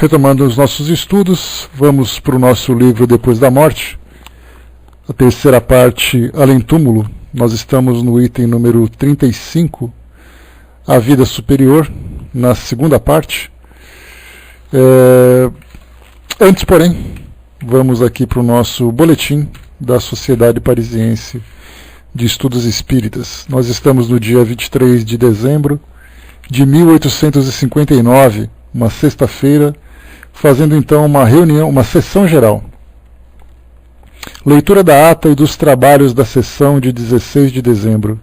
Retomando os nossos estudos, vamos para o nosso livro Depois da Morte, a terceira parte, Além Túmulo. Nós estamos no item número 35, A Vida Superior, na segunda parte. Antes, porém, vamos aqui para o nosso boletim da Sociedade Parisiense de Estudos Espíritas. Nós estamos no dia 23 de dezembro de 1859, uma sexta-feira, fazendo então uma reunião, uma sessão geral. Leitura da ata e dos trabalhos da sessão de 16 de dezembro.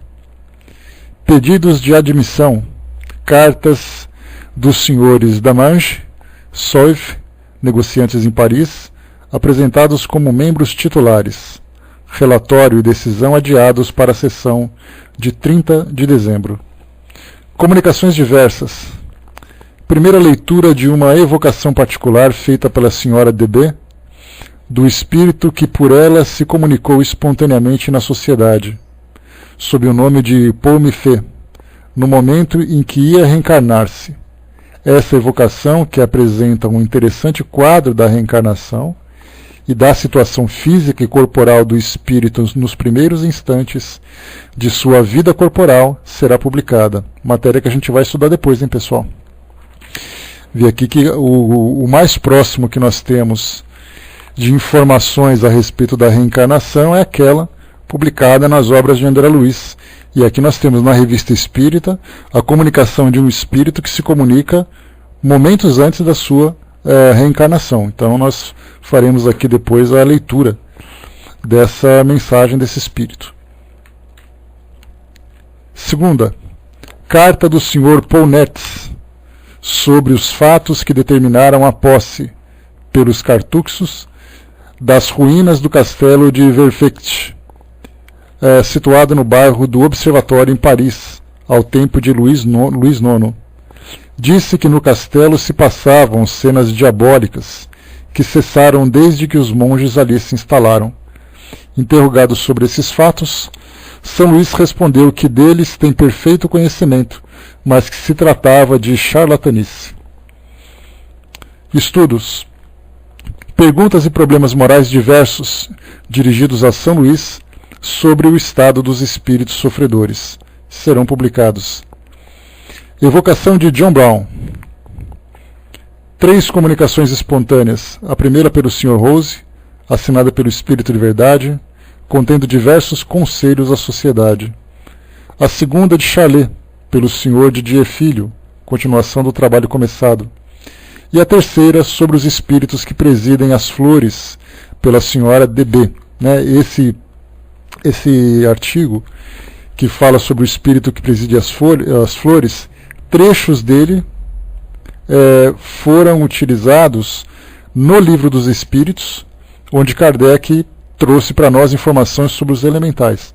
Pedidos de admissão. Cartas dos senhores Damange, Soif, negociantes em Paris, apresentados como membros titulares. Relatório e decisão adiados para a sessão de 30 de dezembro. Comunicações diversas. Primeira leitura de uma evocação particular feita pela senhora D.B., do espírito que por ela se comunicou espontaneamente na sociedade, sob o nome de Paul Mifet, no momento em que ia reencarnar-se. Essa evocação, que apresenta um interessante quadro da reencarnação e da situação física e corporal do espírito nos primeiros instantes de sua vida corporal, será publicada. Matéria que a gente vai estudar depois, hein, pessoal? Vi aqui que o mais próximo que nós temos de informações a respeito da reencarnação é aquela publicada nas obras de André Luiz. E aqui nós temos na Revista Espírita a comunicação de um espírito que se comunica momentos antes da sua reencarnação. Então nós faremos aqui depois a leitura dessa mensagem desse espírito. Segunda, carta do Sr. Paul Netz, sobre os fatos que determinaram a posse, pelos cartuxos, das ruínas do castelo de Verfecht, situado no bairro do Observatório em Paris, ao tempo de Luís IX. Disse que no castelo se passavam cenas diabólicas, que cessaram desde que os monges ali se instalaram. Interrogado sobre esses fatos, São Luís respondeu que deles tem perfeito conhecimento, mas que se tratava de charlatanice. Estudos. Perguntas e problemas morais diversos, dirigidos a São Luís, sobre o estado dos espíritos sofredores. Serão publicados. Evocação de John Brown. 3 comunicações espontâneas. A primeira pelo Sr. Rose, assinada pelo Espírito de Verdade, contendo diversos conselhos à sociedade. A segunda de Charlet, pelo Sr. Didier Filho, continuação do trabalho começado. E a terceira sobre os espíritos que presidem as flores, pela senhora D.B. Esse artigo que fala sobre o espírito que preside as flores, trechos dele foram utilizados no Livro dos Espíritos, onde Kardec trouxe para nós informações sobre os elementais,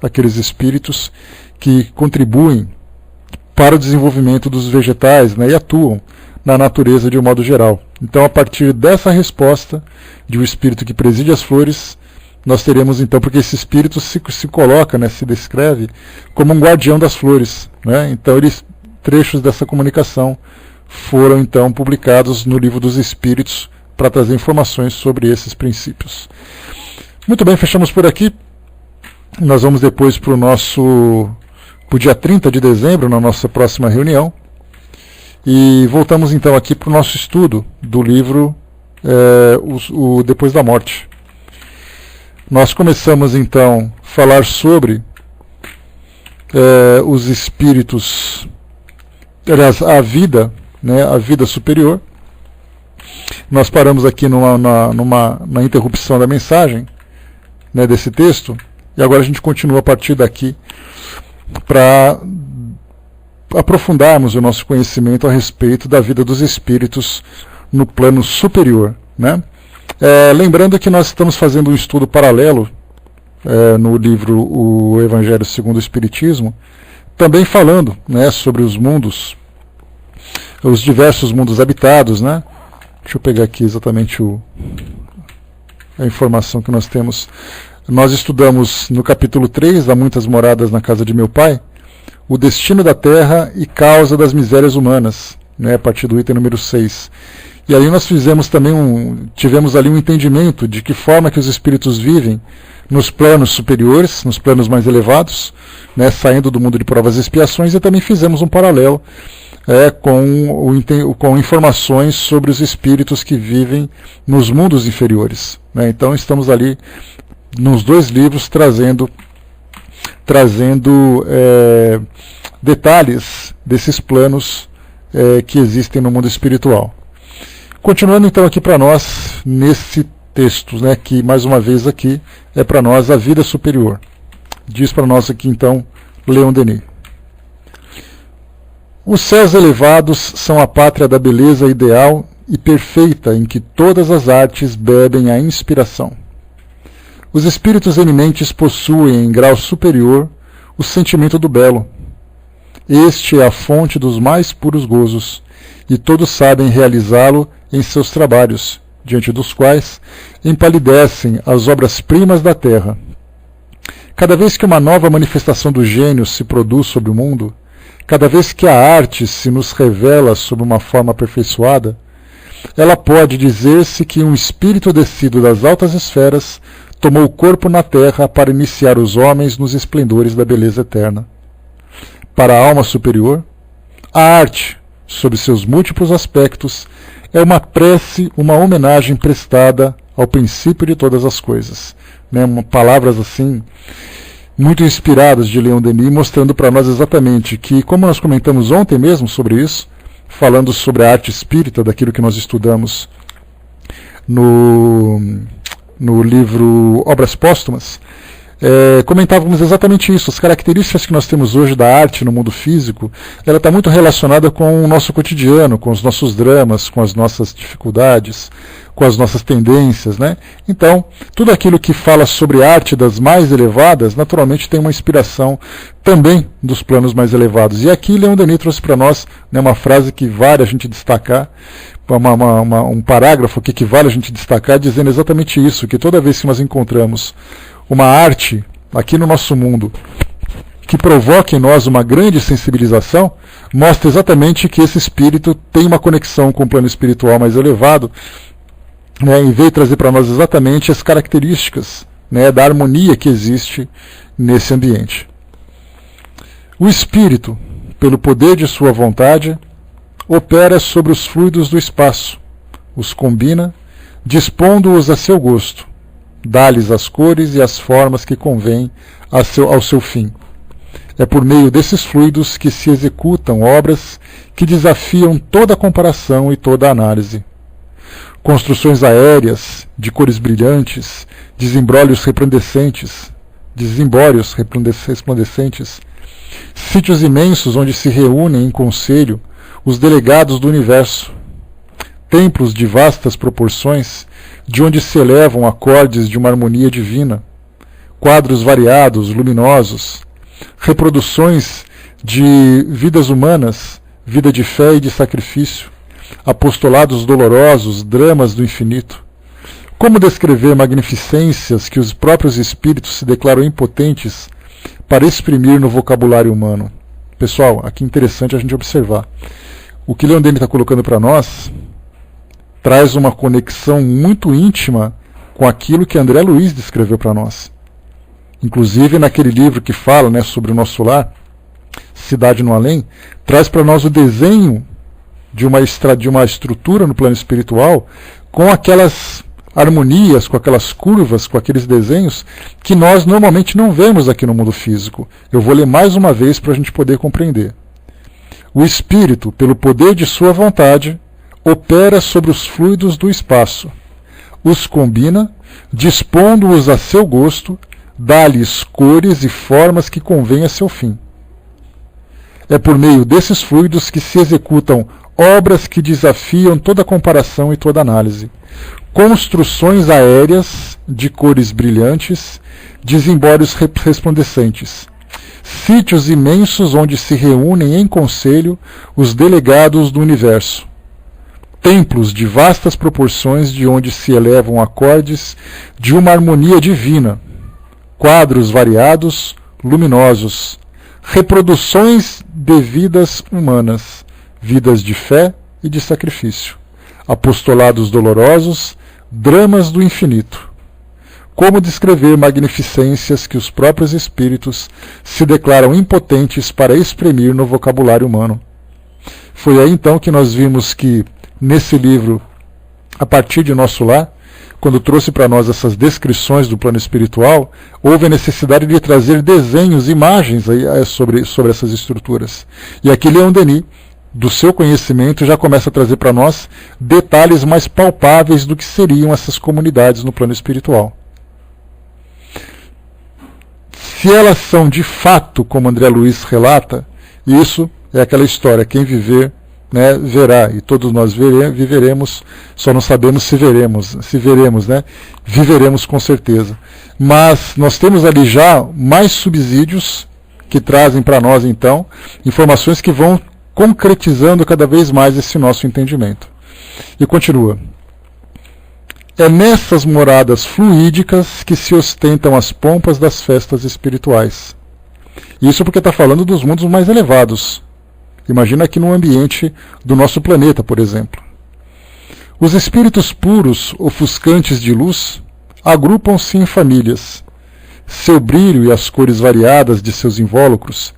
aqueles espíritos que contribuem para o desenvolvimento dos vegetais, e atuam na natureza de um modo geral. Então, a partir dessa resposta de um espírito que preside as flores, nós teremos então, porque esse espírito se coloca, se descreve como um guardião das flores. Então, trechos dessa comunicação foram então publicados no Livro dos Espíritos para trazer informações sobre esses princípios. Muito bem, fechamos por aqui. Nós vamos depois para o dia 30 de dezembro, na nossa próxima reunião. E voltamos então aqui para o nosso estudo do livro o Depois da Morte. Nós começamos então a falar sobre os espíritos, aliás, a vida superior. Nós paramos aqui na interrupção da mensagem, desse texto, e agora a gente continua a partir daqui para aprofundarmos o nosso conhecimento a respeito da vida dos espíritos no plano superior. Lembrando que nós estamos fazendo um estudo paralelo no livro O Evangelho segundo o Espiritismo, também falando sobre os mundos, os diversos mundos habitados. Deixa eu pegar aqui exatamente a informação que nós temos. Nós estudamos no capítulo 3, Há Muitas Moradas na Casa de Meu Pai, o destino da Terra e causa das misérias humanas, a partir do item número 6. E aí nós fizemos também tivemos ali um entendimento de que forma que os espíritos vivem nos planos superiores, nos planos mais elevados, né, saindo do mundo de provas e expiações, e também fizemos um paralelo com informações sobre os espíritos que vivem nos mundos inferiores, né? Então estamos ali nos dois livros trazendo detalhes desses planos que existem no mundo espiritual. Continuando então aqui para nós nesse texto, né, que mais uma vez aqui é para nós a vida superior. Diz para nós aqui então Leon Denis: os céus elevados são a pátria da beleza ideal e perfeita em que todas as artes bebem a inspiração. Os espíritos eminentes possuem em grau superior o sentimento do belo. Este é a fonte dos mais puros gozos, e todos sabem realizá-lo em seus trabalhos, diante dos quais empalidecem as obras-primas da terra. Cada vez que uma nova manifestação do gênio se produz sobre o mundo, cada vez que a arte se nos revela sob uma forma aperfeiçoada, ela pode dizer-se que um espírito descido das altas esferas tomou corpo na terra para iniciar os homens nos esplendores da beleza eterna. Para a alma superior, a arte, sob seus múltiplos aspectos, é uma prece, uma homenagem prestada ao princípio de todas as coisas. Né? Palavras assim muito inspiradas de Leon Denis, mostrando para nós exatamente que, como nós comentamos ontem mesmo sobre isso, falando sobre a arte espírita, daquilo que nós estudamos no livro Obras Póstumas, comentávamos exatamente isso. As características que nós temos hoje da arte no mundo físico, ela está muito relacionada com o nosso cotidiano, com os nossos dramas, com as nossas dificuldades, com as nossas tendências, né? Então, tudo aquilo que fala sobre arte das mais elevadas, naturalmente tem uma inspiração também dos planos mais elevados. E aqui Leon Denis trouxe para nós, né, uma frase que vale a gente destacar, um parágrafo aqui que vale a gente destacar, dizendo exatamente isso, que toda vez que nós encontramos uma arte aqui no nosso mundo que provoca em nós uma grande sensibilização, mostra exatamente que esse espírito tem uma conexão com o plano espiritual mais elevado, né, e veio trazer para nós exatamente as características, né, da harmonia que existe nesse ambiente. O espírito, pelo poder de sua vontade, opera sobre os fluidos do espaço, os combina, dispondo-os a seu gosto, dá-lhes as cores e as formas que convêm ao seu fim. É por meio desses fluidos que se executam obras que desafiam toda comparação e toda análise. Construções aéreas, de cores brilhantes, desembórios resplandecentes, sítios imensos onde se reúnem em conselho os delegados do universo, templos de vastas proporções, de onde se elevam acordes de uma harmonia divina, quadros variados, luminosos, reproduções de vidas humanas, vida de fé e de sacrifício, apostolados dolorosos, dramas do infinito. Como descrever magnificências que os próprios espíritos se declaram impotentes para exprimir no vocabulário humano? Pessoal, aqui é interessante a gente observar. O que Leon Denis está colocando para nós traz uma conexão muito íntima com aquilo que André Luiz descreveu para nós. Inclusive, naquele livro que fala, né, sobre o nosso lar, Cidade no Além, traz para nós o desenho de uma estrutura no plano espiritual com aquelas harmonias, com aquelas curvas, com aqueles desenhos que nós normalmente não vemos aqui no mundo físico. Eu vou ler mais uma vez para a gente poder compreender. O espírito, pelo poder de sua vontade, opera sobre os fluidos do espaço, os combina, dispondo-os a seu gosto, dá-lhes cores e formas que convêm a seu fim. É por meio desses fluidos que se executam obras que desafiam toda comparação e toda análise. Construções aéreas de cores brilhantes, desembórios resplandecentes. Sítios imensos onde se reúnem em conselho os delegados do universo. Templos de vastas proporções de onde se elevam acordes de uma harmonia divina. Quadros variados, luminosos. Reproduções de vidas humanas, vidas de fé e de sacrifício. apostolados dolorosos, dramas do infinito. Como descrever magnificências que os próprios espíritos se declaram impotentes para exprimir no vocabulário humano? Foi aí então que nós vimos que, nesse livro, A Partir de Nosso Lar, quando trouxe para nós essas descrições do plano espiritual, houve a necessidade de trazer desenhos, imagens sobre essas estruturas. E aqui Leon Denis, do seu conhecimento, já começa a trazer para nós detalhes mais palpáveis do que seriam essas comunidades no plano espiritual. Se elas são de fato, como André Luiz relata, isso é aquela história, quem viver, né, verá, e todos nós viveremos, só não sabemos se veremos, né? Viveremos com certeza. Mas nós temos ali já mais subsídios que trazem para nós, então, informações que vão concretizando cada vez mais esse nosso entendimento. E continua. É nessas moradas fluídicas que se ostentam as pompas das festas espirituais. Isso porque está falando dos mundos mais elevados. Imagina aqui no ambiente do nosso planeta, por exemplo. Os espíritos puros, ofuscantes de luz, agrupam-se em famílias. Seu brilho e as cores variadas de seus invólucros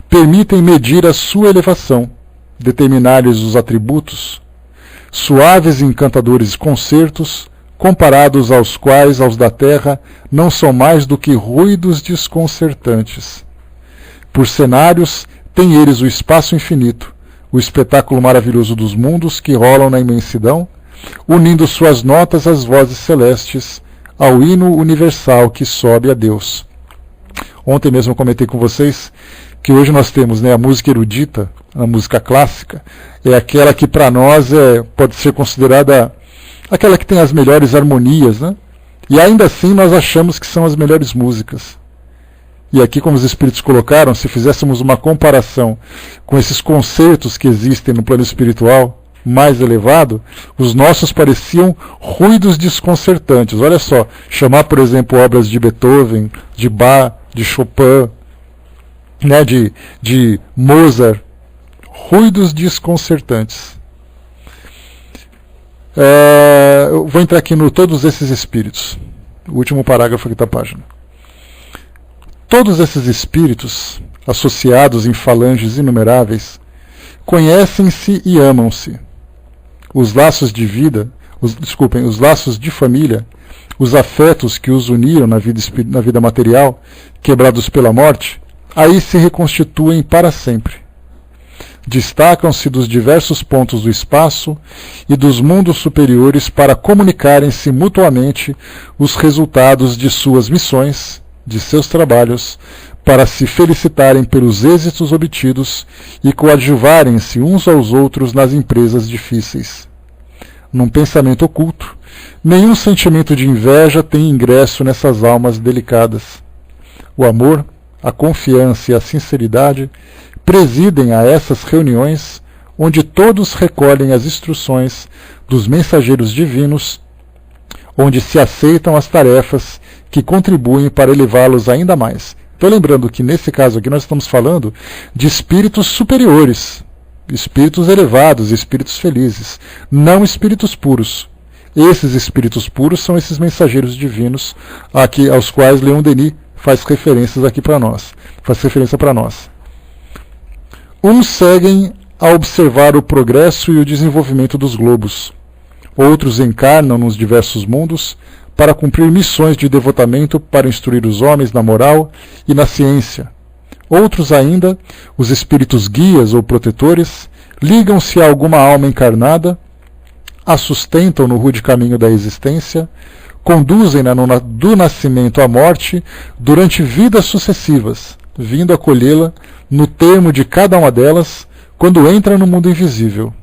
permitem medir a sua elevação, determinar-lhes os atributos, suaves e encantadores concertos, comparados aos quais aos da Terra não são mais do que ruídos desconcertantes. Por cenários, têm eles o espaço infinito, o espetáculo maravilhoso dos mundos que rolam na imensidão, unindo suas notas às vozes celestes, ao hino universal que sobe a Deus. Ontem mesmo eu comentei com vocês que hoje nós temos, né, a música erudita, a música clássica, é aquela que para nós pode ser considerada aquela que tem as melhores harmonias, né? E ainda assim nós achamos que são as melhores músicas. E aqui, como os espíritos colocaram, se fizéssemos uma comparação com esses concertos que existem no plano espiritual mais elevado, os nossos pareciam ruídos desconcertantes. Olha só, chamar, por exemplo, obras de Beethoven, de Bach, de Chopin, né, de Mozart, ruídos desconcertantes. Eu vou entrar aqui no todos esses espíritos, o último parágrafo aqui da página. Todos esses espíritos, associados em falanges inumeráveis, conhecem-se e amam-se. Os laços de vida, os laços de família, os afetos que os uniram na vida material, quebrados pela morte, aí se reconstituem para sempre. Destacam-se dos diversos pontos do espaço e dos mundos superiores para comunicarem-se mutuamente os resultados de suas missões, de seus trabalhos, para se felicitarem pelos êxitos obtidos e coadjuvarem-se uns aos outros nas empresas difíceis. Num pensamento oculto, nenhum sentimento de inveja tem ingresso nessas almas delicadas. O amor, a confiança e a sinceridade presidem a essas reuniões, onde todos recolhem as instruções dos mensageiros divinos, onde se aceitam as tarefas que contribuem para elevá-los ainda mais. Estou lembrando que nesse caso aqui nós estamos falando de espíritos superiores, espíritos elevados, espíritos felizes, não espíritos puros. Esses espíritos puros são esses mensageiros divinos aqui, aos quais Leon Denis faz referências aqui para nós, faz referência para nós. Uns seguem a observar o progresso e o desenvolvimento dos globos. Outros encarnam nos diversos mundos para cumprir missões de devotamento para instruir os homens na moral e na ciência. Outros ainda, os espíritos guias ou protetores, ligam-se a alguma alma encarnada, a sustentam no rude caminho da existência, conduzem-na do nascimento à morte durante vidas sucessivas, vindo acolhê-la no termo de cada uma delas quando entra no mundo invisível.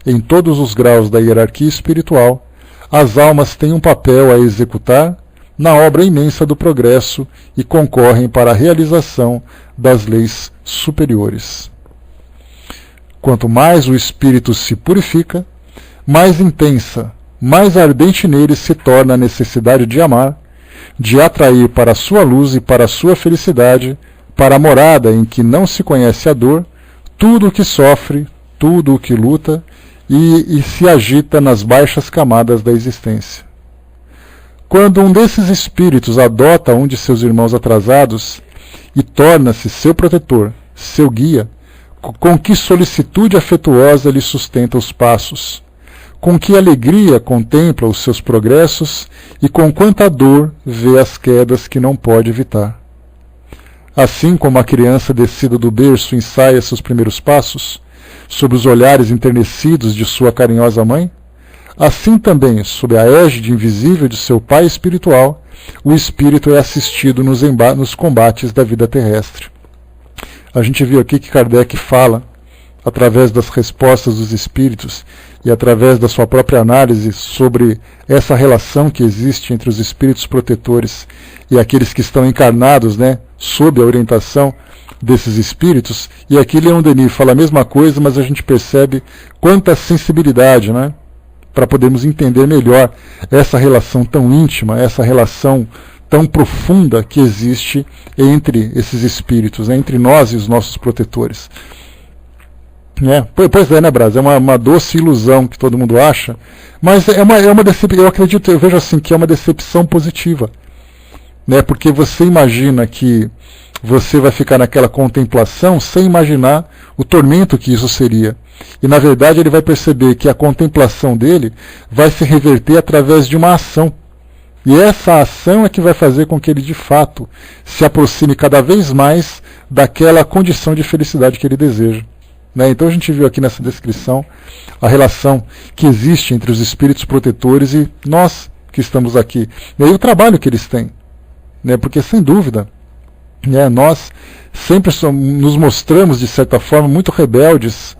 Em todos os graus da hierarquia espiritual, as almas têm um papel a executar na obra imensa do progresso e concorrem para a realização das leis superiores. Quanto mais o espírito se purifica, mais intensa, mais ardente nele se torna a necessidade de amar, de atrair para a sua luz e para a sua felicidade, para a morada em que não se conhece a dor, tudo o que sofre, tudo o que luta, e se agita nas baixas camadas da existência. Quando um desses espíritos adota um de seus irmãos atrasados e torna-se seu protetor, seu guia, com que solicitude afetuosa lhe sustenta os passos, com que alegria contempla os seus progressos e com quanta dor vê as quedas que não pode evitar. Assim como a criança descida do berço ensaia seus primeiros passos, sob os olhares enternecidos de sua carinhosa mãe, assim também, sob a égide invisível de seu pai espiritual, o espírito é assistido nos combates da vida terrestre. A gente viu aqui que Kardec fala, através das respostas dos espíritos e através da sua própria análise sobre essa relação que existe entre os espíritos protetores e aqueles que estão encarnados, sob a orientação desses espíritos. E aqui Leon Denis fala a mesma coisa, mas a gente percebe quanta sensibilidade, para podermos entender melhor essa relação tão íntima, essa relação tão profunda que existe entre esses espíritos, entre nós e os nossos protetores. Pois é, Brás? É uma doce ilusão que todo mundo acha, mas é uma decepção. Eu vejo assim que é uma decepção positiva, porque você imagina que você vai ficar naquela contemplação sem imaginar o tormento que isso seria. E na verdade ele vai perceber que a contemplação dele vai se reverter através de uma ação. E essa ação é que vai fazer com que ele de fato se aproxime cada vez mais daquela condição de felicidade que ele deseja. Então a gente viu aqui nessa descrição a relação que existe entre os espíritos protetores e nós que estamos aqui. E aí o trabalho que eles têm. Porque sem dúvida, nós sempre nos mostramos de certa forma muito rebeldes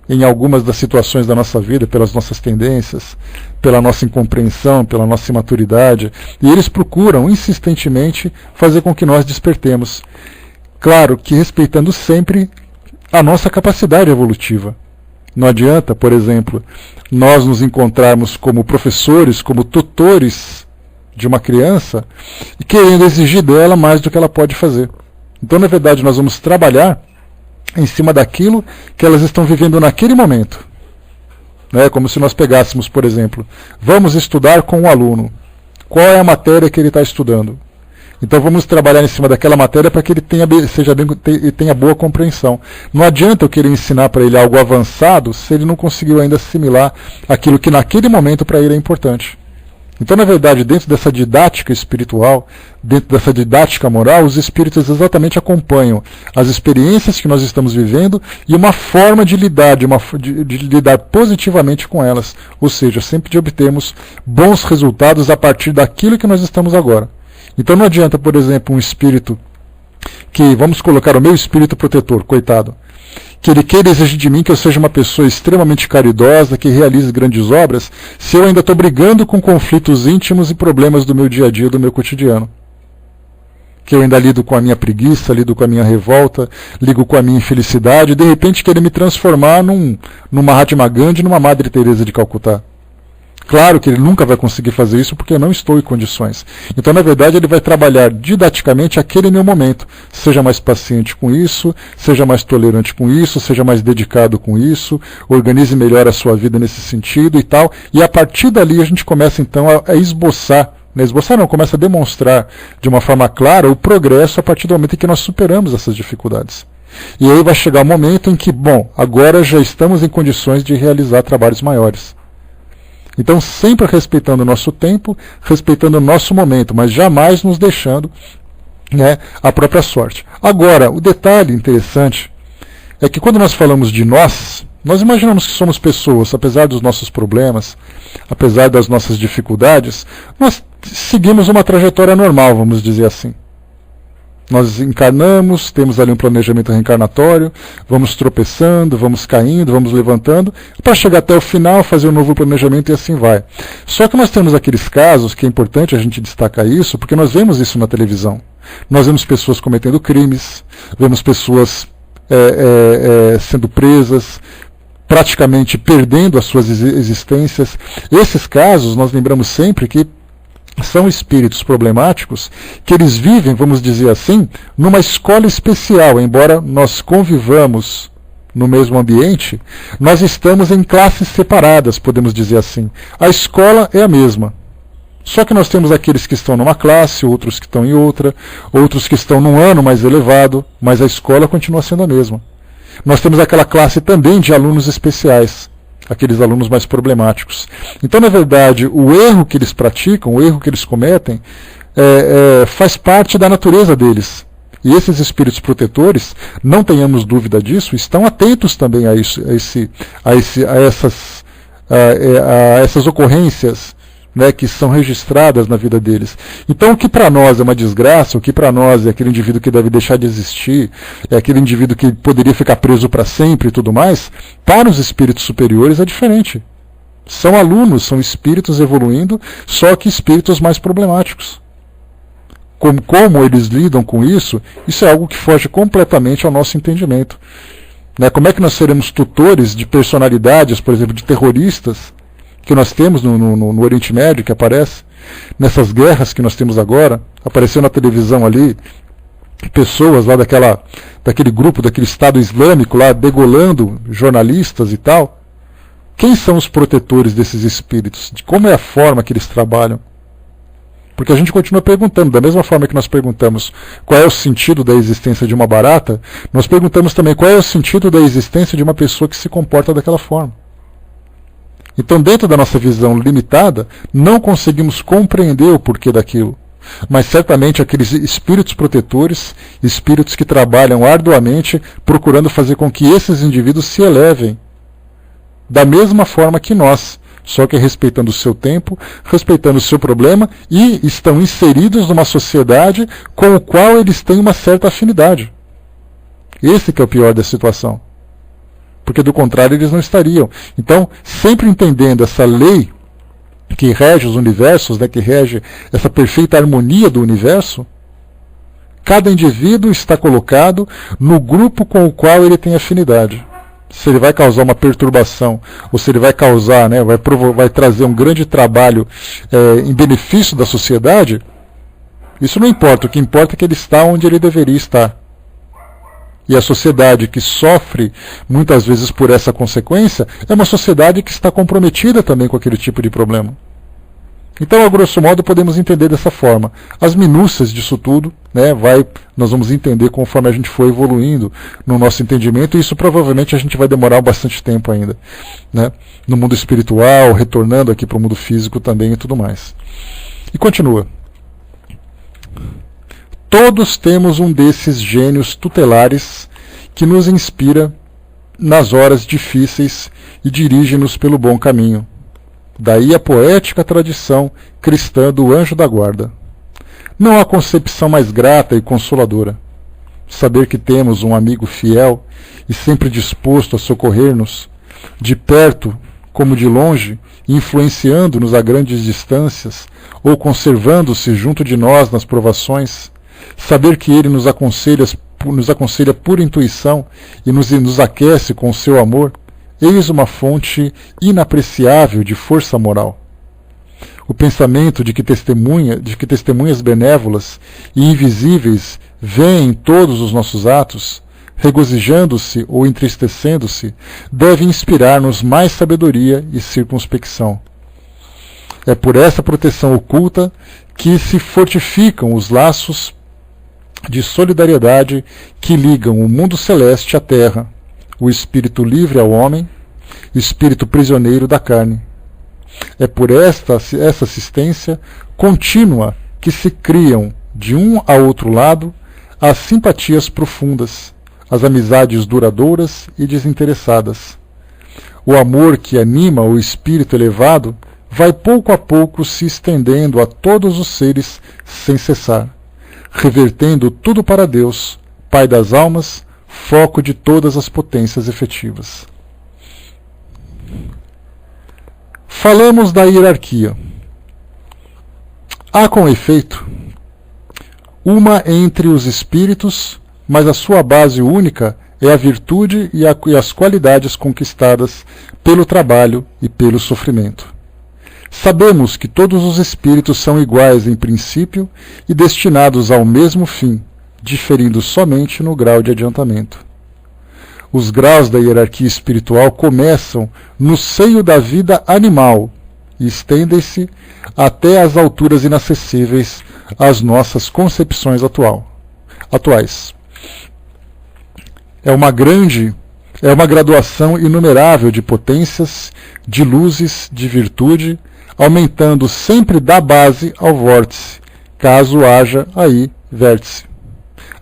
em algumas das situações da nossa vida, pelas nossas tendências, pela nossa incompreensão, pela nossa imaturidade, e eles procuram insistentemente fazer com que nós despertemos. Claro que respeitando sempre a nossa capacidade evolutiva. Não adianta, por exemplo, nós nos encontrarmos como professores, como tutores de uma criança e querendo exigir dela mais do que ela pode fazer. Então, na verdade, nós vamos trabalhar em cima daquilo que elas estão vivendo naquele momento. Como se nós pegássemos, por exemplo, vamos estudar com um aluno. Qual é a matéria que ele está estudando? Então vamos trabalhar em cima daquela matéria para que ele tenha boa compreensão. Não adianta eu querer ensinar para ele algo avançado se ele não conseguiu ainda assimilar aquilo que naquele momento para ele é importante. Então, na verdade, dentro dessa didática espiritual, dentro dessa didática moral, os espíritos exatamente acompanham as experiências que nós estamos vivendo e uma forma de lidar, de lidar positivamente com elas. Ou seja, sempre de obtermos bons resultados a partir daquilo que nós estamos agora. Então não adianta, por exemplo, um espírito que, vamos colocar o meu espírito protetor, coitado, que ele queira exigir de mim que eu seja uma pessoa extremamente caridosa, que realize grandes obras, se eu ainda estou brigando com conflitos íntimos e problemas do meu dia a dia, do meu cotidiano. Que eu ainda lido com a minha preguiça, lido com a minha revolta, lido com a minha infelicidade, e de repente querer me transformar numa Mahatma Gandhi, numa Madre Teresa de Calcutá. Claro que ele nunca vai conseguir fazer isso porque eu não estou em condições. Então, na verdade, ele vai trabalhar didaticamente aquele meu momento. Seja mais paciente com isso, seja mais tolerante com isso, seja mais dedicado com isso, organize melhor a sua vida nesse sentido e tal. E a partir dali a gente começa então a esboçar. Esboçar não, começa a demonstrar de uma forma clara o progresso a partir do momento em que nós superamos essas dificuldades. E aí vai chegar o momento em que, agora já estamos em condições de realizar trabalhos maiores. Então, sempre respeitando o nosso tempo, respeitando o nosso momento, mas jamais nos deixando a própria sorte. Agora, o detalhe interessante é que quando nós falamos de nós imaginamos que somos pessoas, apesar dos nossos problemas, apesar das nossas dificuldades, nós seguimos uma trajetória normal, vamos dizer assim. Nós encarnamos, temos ali um planejamento reencarnatório, vamos tropeçando, vamos caindo, vamos levantando, para chegar até o final, fazer um novo planejamento e assim vai. Só que nós temos aqueles casos, que é importante a gente destacar isso, porque nós vemos isso na televisão. Nós vemos pessoas cometendo crimes, vemos pessoas sendo presas, praticamente perdendo as suas existências. Esses casos, nós lembramos sempre que são espíritos problemáticos que eles vivem, vamos dizer assim, numa escola especial, embora nós convivamos no mesmo ambiente, nós estamos em classes separadas, podemos dizer assim. A escola é a mesma. Só que nós temos aqueles que estão numa classe, outros que estão em outra, outros que estão num ano mais elevado, mas a escola continua sendo a mesma. Nós temos aquela classe também de alunos especiais, aqueles alunos mais problemáticos. Então, na verdade, o erro que eles praticam, o erro que eles cometem, faz parte da natureza deles. E esses espíritos protetores, não tenhamos dúvida disso, estão atentos também a essas ocorrências, né, que são registradas na vida deles. Então, o que para nós é uma desgraça, o que para nós é aquele indivíduo que deve deixar de existir, é aquele indivíduo que poderia ficar preso para sempre e tudo mais, para os espíritos superiores é diferente. São alunos, são espíritos evoluindo, só que espíritos mais problemáticos. Como eles lidam com isso é algo que foge completamente ao nosso entendimento. Né? Como é que nós seremos tutores de personalidades, por exemplo, de terroristas, que nós temos no Oriente Médio, que aparece, nessas guerras que nós temos agora, apareceu na televisão ali, pessoas lá daquele grupo, daquele Estado Islâmico lá, degolando jornalistas e tal. Quem são os protetores desses espíritos? De como é a forma que eles trabalham? Porque a gente continua perguntando, da mesma forma que nós perguntamos qual é o sentido da existência de uma barata, nós perguntamos também qual é o sentido da existência de uma pessoa que se comporta daquela forma. Então, dentro da nossa visão limitada, não conseguimos compreender o porquê daquilo. Mas certamente aqueles espíritos protetores, espíritos que trabalham arduamente, procurando fazer com que esses indivíduos se elevem da mesma forma que nós, só que respeitando o seu tempo, respeitando o seu problema, e estão inseridos numa sociedade com o qual eles têm uma certa afinidade. Esse que é o pior da situação. Porque do contrário eles não estariam. Então, sempre entendendo essa lei que rege os universos, né, que rege essa perfeita harmonia do universo, cada indivíduo está colocado no grupo com o qual ele tem afinidade. Se ele vai causar uma perturbação, ou se ele vai causar, né, vai trazer um grande trabalho em benefício da sociedade, isso não importa. O que importa é que ele está onde ele deveria estar. E a sociedade que sofre muitas vezes por essa consequência é uma sociedade que está comprometida também com aquele tipo de problema. Então, a grosso modo, podemos entender dessa forma. As minúcias disso tudo, né, nós vamos entender conforme a gente for evoluindo no nosso entendimento, e isso provavelmente a gente vai demorar bastante tempo ainda, né, no mundo espiritual, retornando aqui para o mundo físico também e tudo mais. E continua. Todos temos um desses gênios tutelares que nos inspira nas horas difíceis e dirige-nos pelo bom caminho. Daí a poética tradição cristã do anjo da guarda. Não há concepção mais grata e consoladora. Saber que temos um amigo fiel e sempre disposto a socorrer-nos, de perto como de longe, influenciando-nos a grandes distâncias, ou conservando-se junto de nós nas provações. Saber que ele nos aconselha por intuição e nos aquece com o seu amor, eis uma fonte inapreciável de força moral. O pensamento de que testemunhas benévolas e invisíveis veem todos os nossos atos, regozijando-se ou entristecendo-se, deve inspirar-nos mais sabedoria e circunspecção. É por essa proteção oculta que se fortificam os laços de solidariedade que ligam o mundo celeste à terra, o espírito livre ao homem, o espírito prisioneiro da carne. É por essa assistência contínua que se criam, de um a outro lado, as simpatias profundas, as amizades duradouras e desinteressadas. O amor que anima o espírito elevado vai pouco a pouco se estendendo a todos os seres sem cessar, revertendo tudo para Deus, Pai das almas, foco de todas as potências efetivas. Falamos da hierarquia. Há, com efeito, uma entre os espíritos, mas a sua base única é a virtude e as qualidades conquistadas pelo trabalho e pelo sofrimento. Sabemos que todos os espíritos são iguais em princípio e destinados ao mesmo fim, diferindo somente no grau de adiantamento. Os graus da hierarquia espiritual começam no seio da vida animal e estendem-se até as alturas inacessíveis às nossas concepções atuais. É uma graduação inumerável de potências, de luzes, de virtude, aumentando sempre da base ao vórtice, caso haja aí vértice.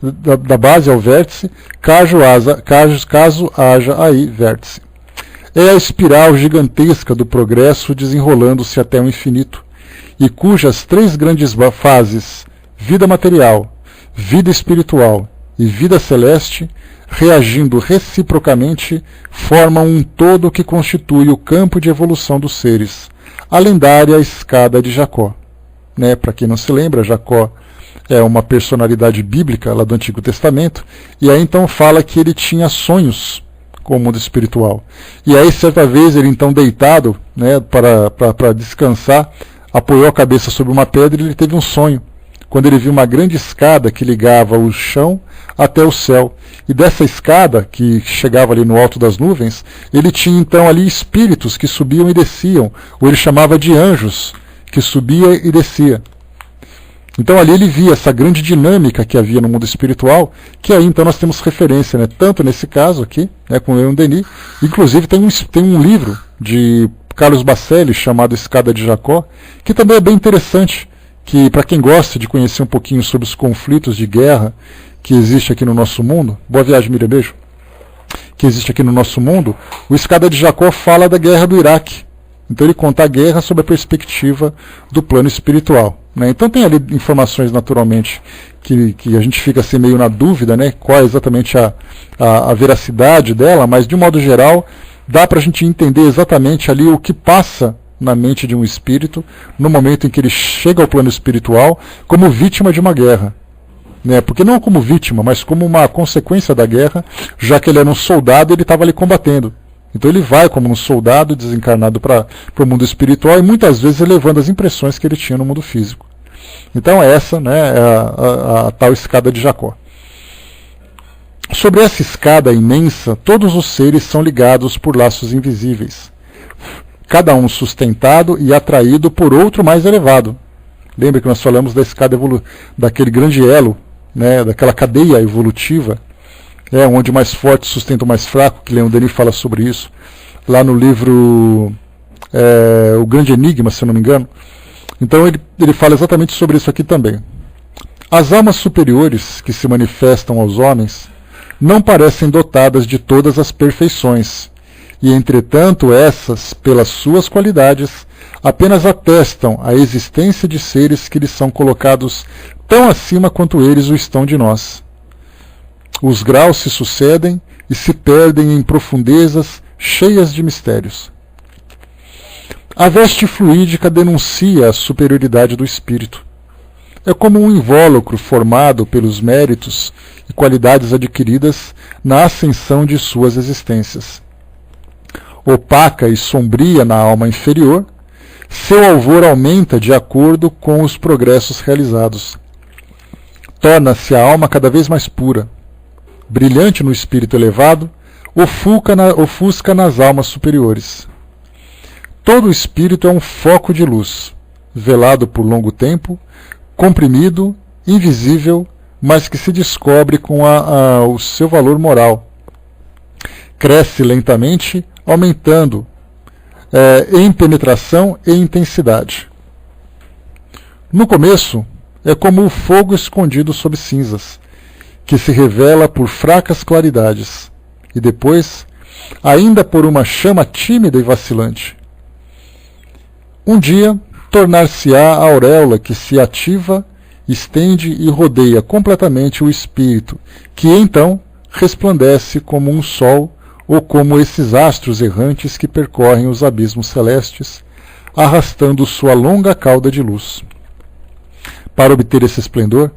Da base ao vértice, caso haja aí vértice. É a espiral gigantesca do progresso desenrolando-se até o infinito, e cujas 3 grandes fases, vida material, vida espiritual e vida celeste, reagindo reciprocamente, formam um todo que constitui o campo de evolução dos seres, a lendária escada de Jacó. Para quem não se lembra, Jacó é uma personalidade bíblica lá do Antigo Testamento, e aí então fala que ele tinha sonhos com o mundo espiritual. E aí certa vez ele então deitado, para descansar, apoiou a cabeça sobre uma pedra e ele teve um sonho, quando ele viu uma grande escada que ligava o chão até o céu. E dessa escada, que chegava ali no alto das nuvens, ele tinha então ali espíritos que subiam e desciam, ou ele chamava de anjos, que subia e descia. Então ali ele via essa grande dinâmica que havia no mundo espiritual, que aí então nós temos referência, tanto nesse caso aqui, com Leon Denis, inclusive tem um livro de Carlos Bacelli chamado Escada de Jacó, que também é bem interessante, que para quem gosta de conhecer um pouquinho sobre os conflitos de guerra que existe aqui no nosso mundo, boa viagem, Miriam, beijo, que existe aqui no nosso mundo, o Escada de Jacó fala da guerra do Iraque. Então ele conta a guerra sob a perspectiva do plano espiritual. Então tem ali informações naturalmente que a gente fica assim meio na dúvida, qual é exatamente a veracidade dela, mas de um modo geral dá para a gente entender exatamente ali o que passa na mente de um espírito no momento em que ele chega ao plano espiritual como vítima de uma guerra. Porque não como vítima, mas como uma consequência da guerra, já que ele era um soldado e ele estava ali combatendo. Então ele vai como um soldado desencarnado para o mundo espiritual e muitas vezes levando as impressões que ele tinha no mundo físico. Então essa é a tal escada de Jacó. Sobre essa escada imensa, todos os seres são ligados por laços invisíveis, cada um sustentado e atraído por outro mais elevado. Lembra que nós falamos da escada daquele grande elo, daquela cadeia evolutiva, onde o mais forte sustenta o mais fraco, que Leon Denis fala sobre isso, lá no livro O Grande Enigma, se eu não me engano. Então ele fala exatamente sobre isso aqui também. As almas superiores que se manifestam aos homens não parecem dotadas de todas as perfeições, e entretanto essas, pelas suas qualidades, apenas atestam a existência de seres que lhes são colocados tão acima quanto eles o estão de nós. Os graus se sucedem e se perdem em profundezas cheias de mistérios. A veste fluídica denuncia a superioridade do espírito. É como um invólucro formado pelos méritos e qualidades adquiridas na ascensão de suas existências. Opaca e sombria na alma inferior, seu alvor aumenta de acordo com os progressos realizados. Torna-se a alma cada vez mais pura. Brilhante no espírito elevado, ofusca nas almas superiores. Todo espírito é um foco de luz, velado por longo tempo, comprimido, invisível, mas que se descobre com o seu valor moral. Cresce lentamente, aumentando em penetração e intensidade. No começo, é como o fogo escondido sob cinzas, que se revela por fracas claridades, e depois, ainda por uma chama tímida e vacilante. Um dia, tornar-se-á a auréola que se ativa, estende e rodeia completamente o espírito, que então resplandece como um sol ou como esses astros errantes que percorrem os abismos celestes, arrastando sua longa cauda de luz. Para obter esse esplendor,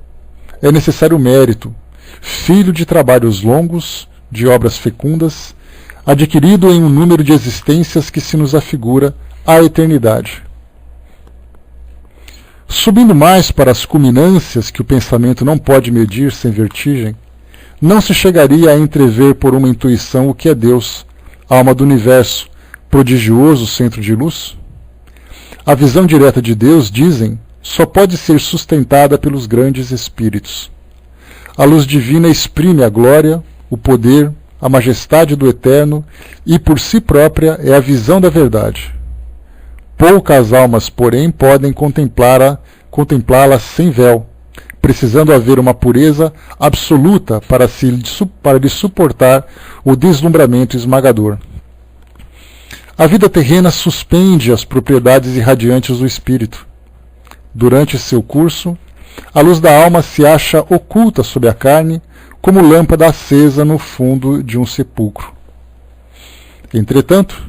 é necessário mérito, filho de trabalhos longos, de obras fecundas, adquirido em um número de existências que se nos afigura a eternidade. Subindo mais para as culminâncias que o pensamento não pode medir sem vertigem, não se chegaria a entrever por uma intuição o que é Deus, alma do universo, prodigioso centro de luz? A visão direta de Deus, dizem, só pode ser sustentada pelos grandes espíritos. A luz divina exprime a glória, o poder, a majestade do Eterno e, por si própria, é a visão da verdade. Poucas almas, porém, podem contemplá-la sem véu, precisando haver uma pureza absoluta para lhe suportar o deslumbramento esmagador. A vida terrena suspende as propriedades irradiantes do espírito. Durante seu curso, a luz da alma se acha oculta sob a carne, como lâmpada acesa no fundo de um sepulcro. Entretanto,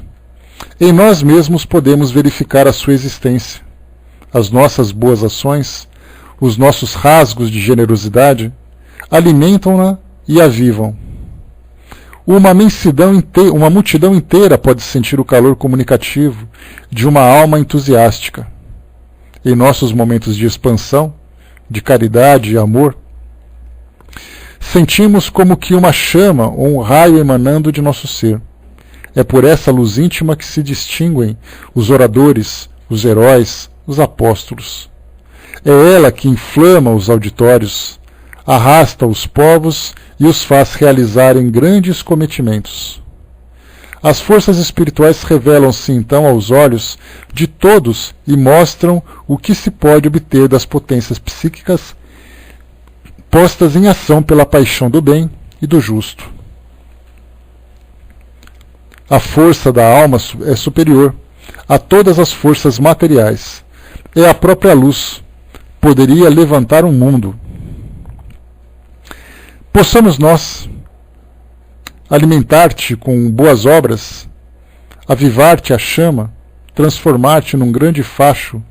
em nós mesmos podemos verificar a sua existência. As nossas boas ações, os nossos rasgos de generosidade, alimentam-na e avivam. Uma multidão inteira pode sentir o calor comunicativo de uma alma entusiástica. Em nossos momentos de expansão, de caridade e amor, sentimos como que uma chama ou um raio emanando de nosso ser. É por essa luz íntima que se distinguem os oradores, os heróis, os apóstolos. É ela que inflama os auditórios, arrasta os povos e os faz realizarem grandes cometimentos. As forças espirituais revelam-se então aos olhos de todos e mostram o que se pode obter das potências psíquicas postas em ação pela paixão do bem e do justo. A força da alma é superior a todas as forças materiais. É a própria luz. Poderia levantar um mundo. Possamos nós alimentar-te com boas obras, avivar-te a chama, transformar-te num grande facho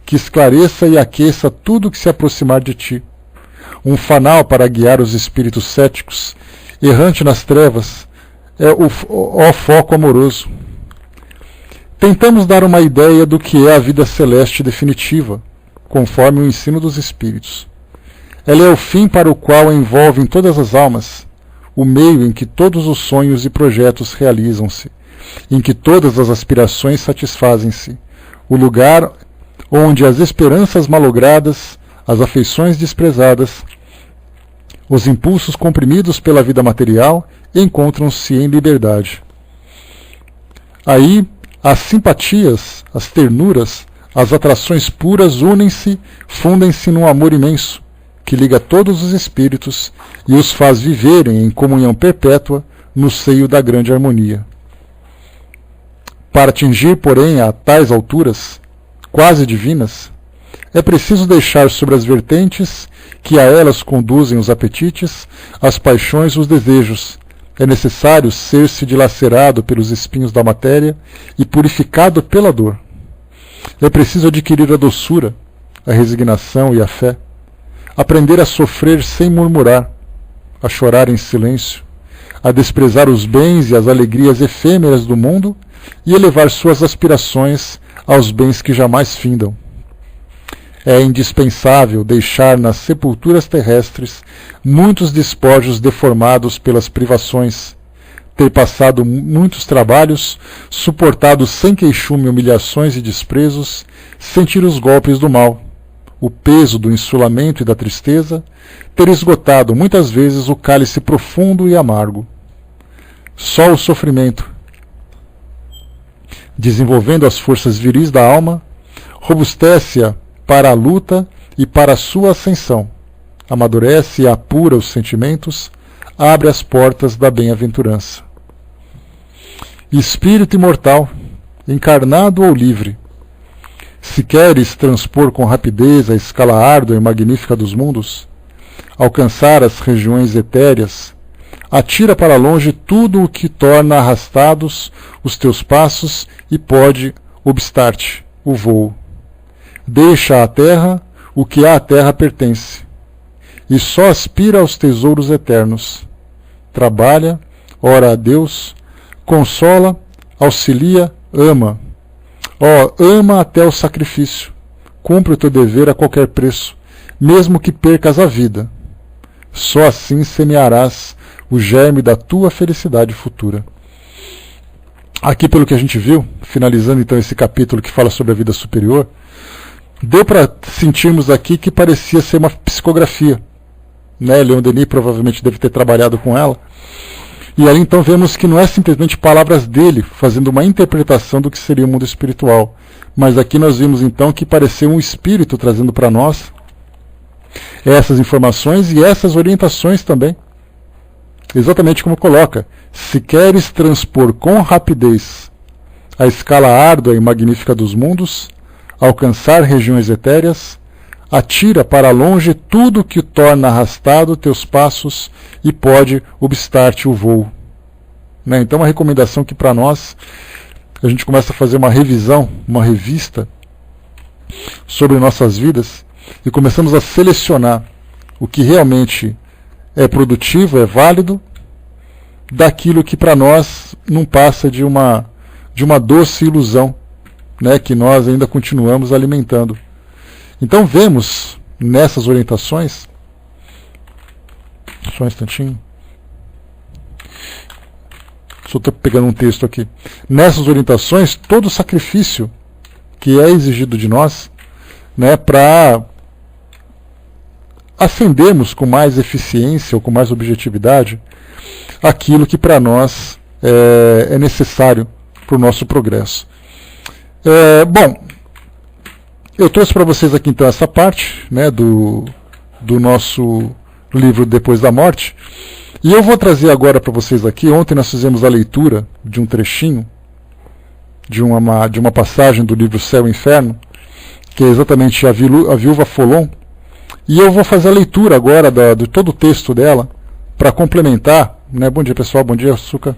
que esclareça e aqueça tudo que se aproximar de ti. Um fanal para guiar os espíritos céticos, errante nas trevas, é o foco amoroso. Tentamos dar uma ideia do que é a vida celeste definitiva, conforme o ensino dos espíritos. Ela é o fim para o qual envolvem todas as almas, o meio em que todos os sonhos e projetos realizam-se, em que todas as aspirações satisfazem-se, o lugar onde as esperanças malogradas, as afeições desprezadas, os impulsos comprimidos pela vida material encontram-se em liberdade. Aí, as simpatias, as ternuras, as atrações puras unem-se, fundem-se num amor imenso, que liga todos os espíritos e os faz viverem em comunhão perpétua no seio da grande harmonia. Para atingir, porém, a tais alturas, quase divinas, é preciso deixar sobre as vertentes que a elas conduzem os apetites, as paixões e os desejos. É necessário ser-se dilacerado pelos espinhos da matéria e purificado pela dor. É preciso adquirir a doçura, a resignação e a fé. Aprender a sofrer sem murmurar, a chorar em silêncio, a desprezar os bens e as alegrias efêmeras do mundo e elevar suas aspirações aos bens que jamais findam. É indispensável deixar nas sepulturas terrestres muitos despojos deformados pelas privações, ter passado muitos trabalhos, suportado sem queixume humilhações e desprezos, sentir os golpes do mal, o peso do insulamento e da tristeza, ter esgotado muitas vezes o cálice profundo e amargo. Só o sofrimento, desenvolvendo as forças viris da alma, robustece-a para a luta e para a sua ascensão, amadurece e apura os sentimentos, abre as portas da bem-aventurança. Espírito imortal, encarnado ou livre, se queres transpor com rapidez a escala árdua e magnífica dos mundos, alcançar as regiões etéreas, atira para longe tudo o que torna arrastados os teus passos e pode obstar-te o voo. Deixa à terra o que à terra pertence, e só aspira aos tesouros eternos. Trabalha, ora a Deus, consola, auxilia, ama. Ama até o sacrifício. Cumpre o teu dever a qualquer preço, mesmo que percas a vida. Só assim semearás o germe da tua felicidade futura. Aqui, pelo que a gente viu, finalizando então esse capítulo que fala sobre a vida superior, deu para sentirmos aqui que parecia ser uma psicografia, né? Leon Denis provavelmente deve ter trabalhado com ela. E ali então vemos que não é simplesmente palavras dele fazendo uma interpretação do que seria o mundo espiritual, mas aqui nós vimos então que pareceu um espírito trazendo para nós essas informações e essas orientações também. Exatamente como coloca: se queres transpor com rapidez a escala árdua e magnífica dos mundos, alcançar regiões etéreas, atira para longe tudo que torna arrastado teus passos e pode obstar-te o voo. Né? Então, uma recomendação que para nós, a gente começa a fazer uma revisão, uma revista sobre nossas vidas e começamos a selecionar o que realmente é produtivo, é válido, daquilo que para nós não passa de uma doce ilusão, né, que nós ainda continuamos alimentando. Então vemos nessas orientações, só um instantinho, só estou pegando um texto aqui, nessas orientações todo o sacrifício que é exigido de nós, né, para acendermos com mais eficiência ou com mais objetividade aquilo que para nós é necessário para o nosso progresso. Bom, eu trouxe para vocês aqui então essa parte, né, do nosso livro Depois da Morte, e eu vou trazer agora para vocês aqui. Ontem nós fizemos a leitura de um trechinho de uma passagem do livro Céu e Inferno, que é exatamente a Viúva Folon. E eu vou fazer a leitura agora de todo o texto dela, para complementar, né? Bom dia pessoal, bom dia Açúcar,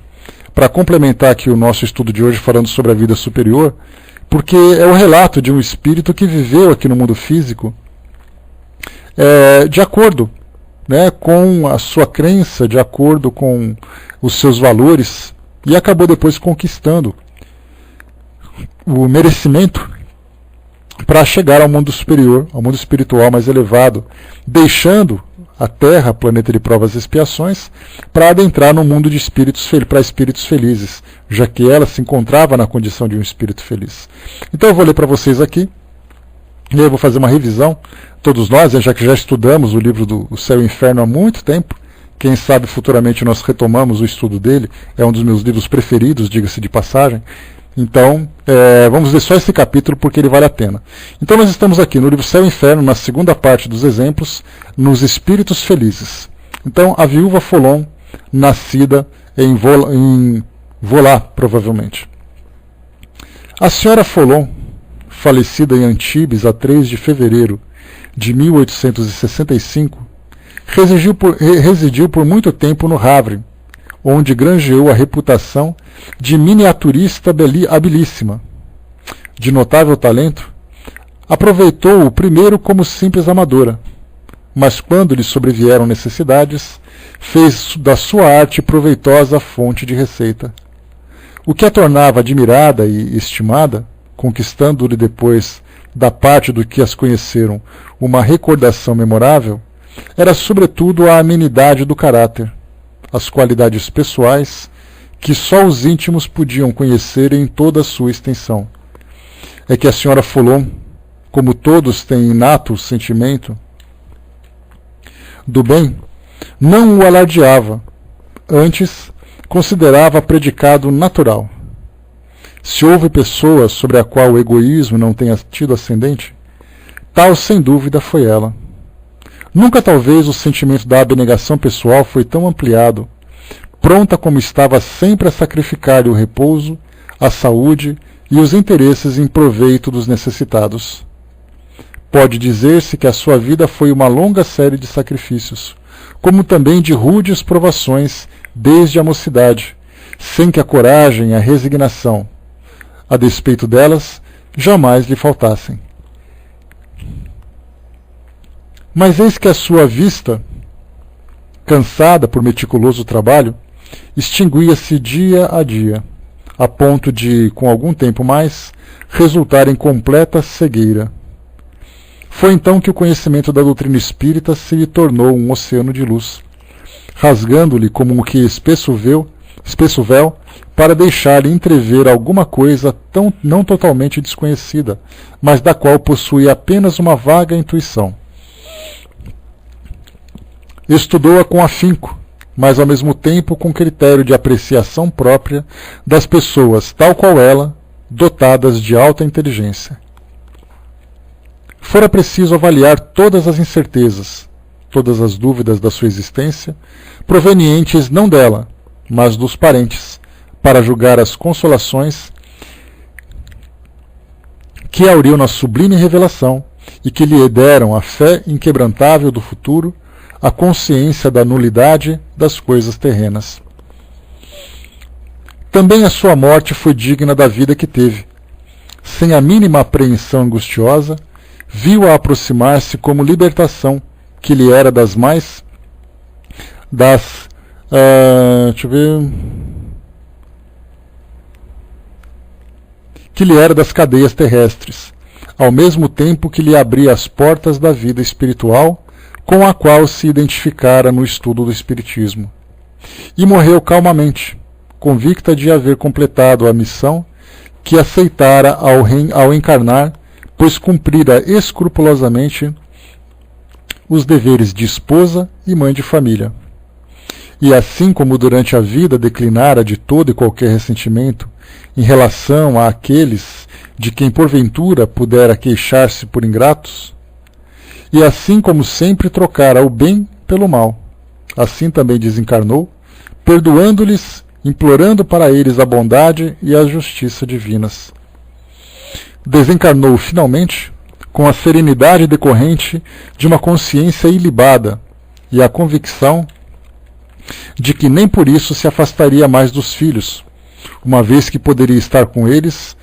para complementar aqui o nosso estudo de hoje falando sobre a vida superior, porque é o relato de um espírito que viveu aqui no mundo físico de acordo, né, com a sua crença, de acordo com os seus valores, e acabou depois conquistando o merecimento para chegar ao mundo superior, ao mundo espiritual mais elevado, deixando a Terra, planeta de provas e expiações, para adentrar no mundo de para espíritos felizes, já que ela se encontrava na condição de um espírito feliz. Então eu vou ler para vocês aqui, e eu vou fazer uma revisão, todos nós, já que já estudamos o livro do Céu e Inferno há muito tempo, quem sabe futuramente nós retomamos o estudo dele, é um dos meus livros preferidos, diga-se de passagem. Então, vamos ver só esse capítulo porque ele vale a pena. Então nós estamos aqui no livro Céu e Inferno, na segunda parte dos exemplos, nos espíritos felizes. Então, a Viúva Folon, nascida em Volá, provavelmente. A senhora Folon, falecida em Antibes a 3 de fevereiro de 1865, residiu por muito tempo no Havre, onde granjeou a reputação de miniaturista habilíssima. De notável talento, aproveitou-o primeiro como simples amadora, mas quando lhe sobrevieram necessidades, fez da sua arte proveitosa fonte de receita. O que a tornava admirada e estimada, conquistando-lhe depois, da parte do que as conheceram, uma recordação memorável, era sobretudo a amenidade do caráter, as qualidades pessoais que só os íntimos podiam conhecer em toda a sua extensão. É que a senhora Folon, como todos têm inato sentimento do bem, não o alardeava, antes considerava predicado natural. Se houve pessoa sobre a qual o egoísmo não tenha tido ascendente, tal sem dúvida foi ela. Nunca talvez o sentimento da abnegação pessoal foi tão ampliado, pronta como estava sempre a sacrificar o repouso, a saúde e os interesses em proveito dos necessitados. Pode dizer-se que a sua vida foi uma longa série de sacrifícios, como também de rudes provações desde a mocidade, sem que a coragem e a resignação, a despeito delas, jamais lhe faltassem. Mas eis que a sua vista, cansada por meticuloso trabalho, extinguia-se dia a dia, a ponto de, com algum tempo mais, resultar em completa cegueira. Foi então que o conhecimento da doutrina espírita se lhe tornou um oceano de luz, rasgando-lhe como um que espesso véu, para deixar-lhe entrever alguma coisa não totalmente desconhecida, mas da qual possui apenas uma vaga intuição. Estudou-a com afinco, mas ao mesmo tempo com critério de apreciação própria das pessoas, tal qual ela, dotadas de alta inteligência. Fora preciso avaliar todas as incertezas, todas as dúvidas da sua existência, provenientes não dela, mas dos parentes, para julgar as consolações que auriam na sublime revelação e que lhe deram a fé inquebrantável do futuro, a consciência da nulidade das coisas terrenas. Também a sua morte foi digna da vida que teve. Sem a mínima apreensão angustiosa, viu-a aproximar-se como libertação, que lhe era das mais... que lhe era das cadeias terrestres, ao mesmo tempo que lhe abria as portas da vida espiritual, com a qual se identificara no estudo do Espiritismo. E morreu calmamente, convicta de haver completado a missão que aceitara ao encarnar, pois cumprira escrupulosamente os deveres de esposa e mãe de família. E assim como durante a vida declinara de todo e qualquer ressentimento em relação àqueles de quem porventura pudera queixar-se por ingratos, e assim como sempre trocara o bem pelo mal, assim também desencarnou, perdoando-lhes, implorando para eles a bondade e a justiça divinas. Desencarnou finalmente com a serenidade decorrente de uma consciência ilibada e a convicção de que nem por isso se afastaria mais dos filhos, uma vez que poderia estar com eles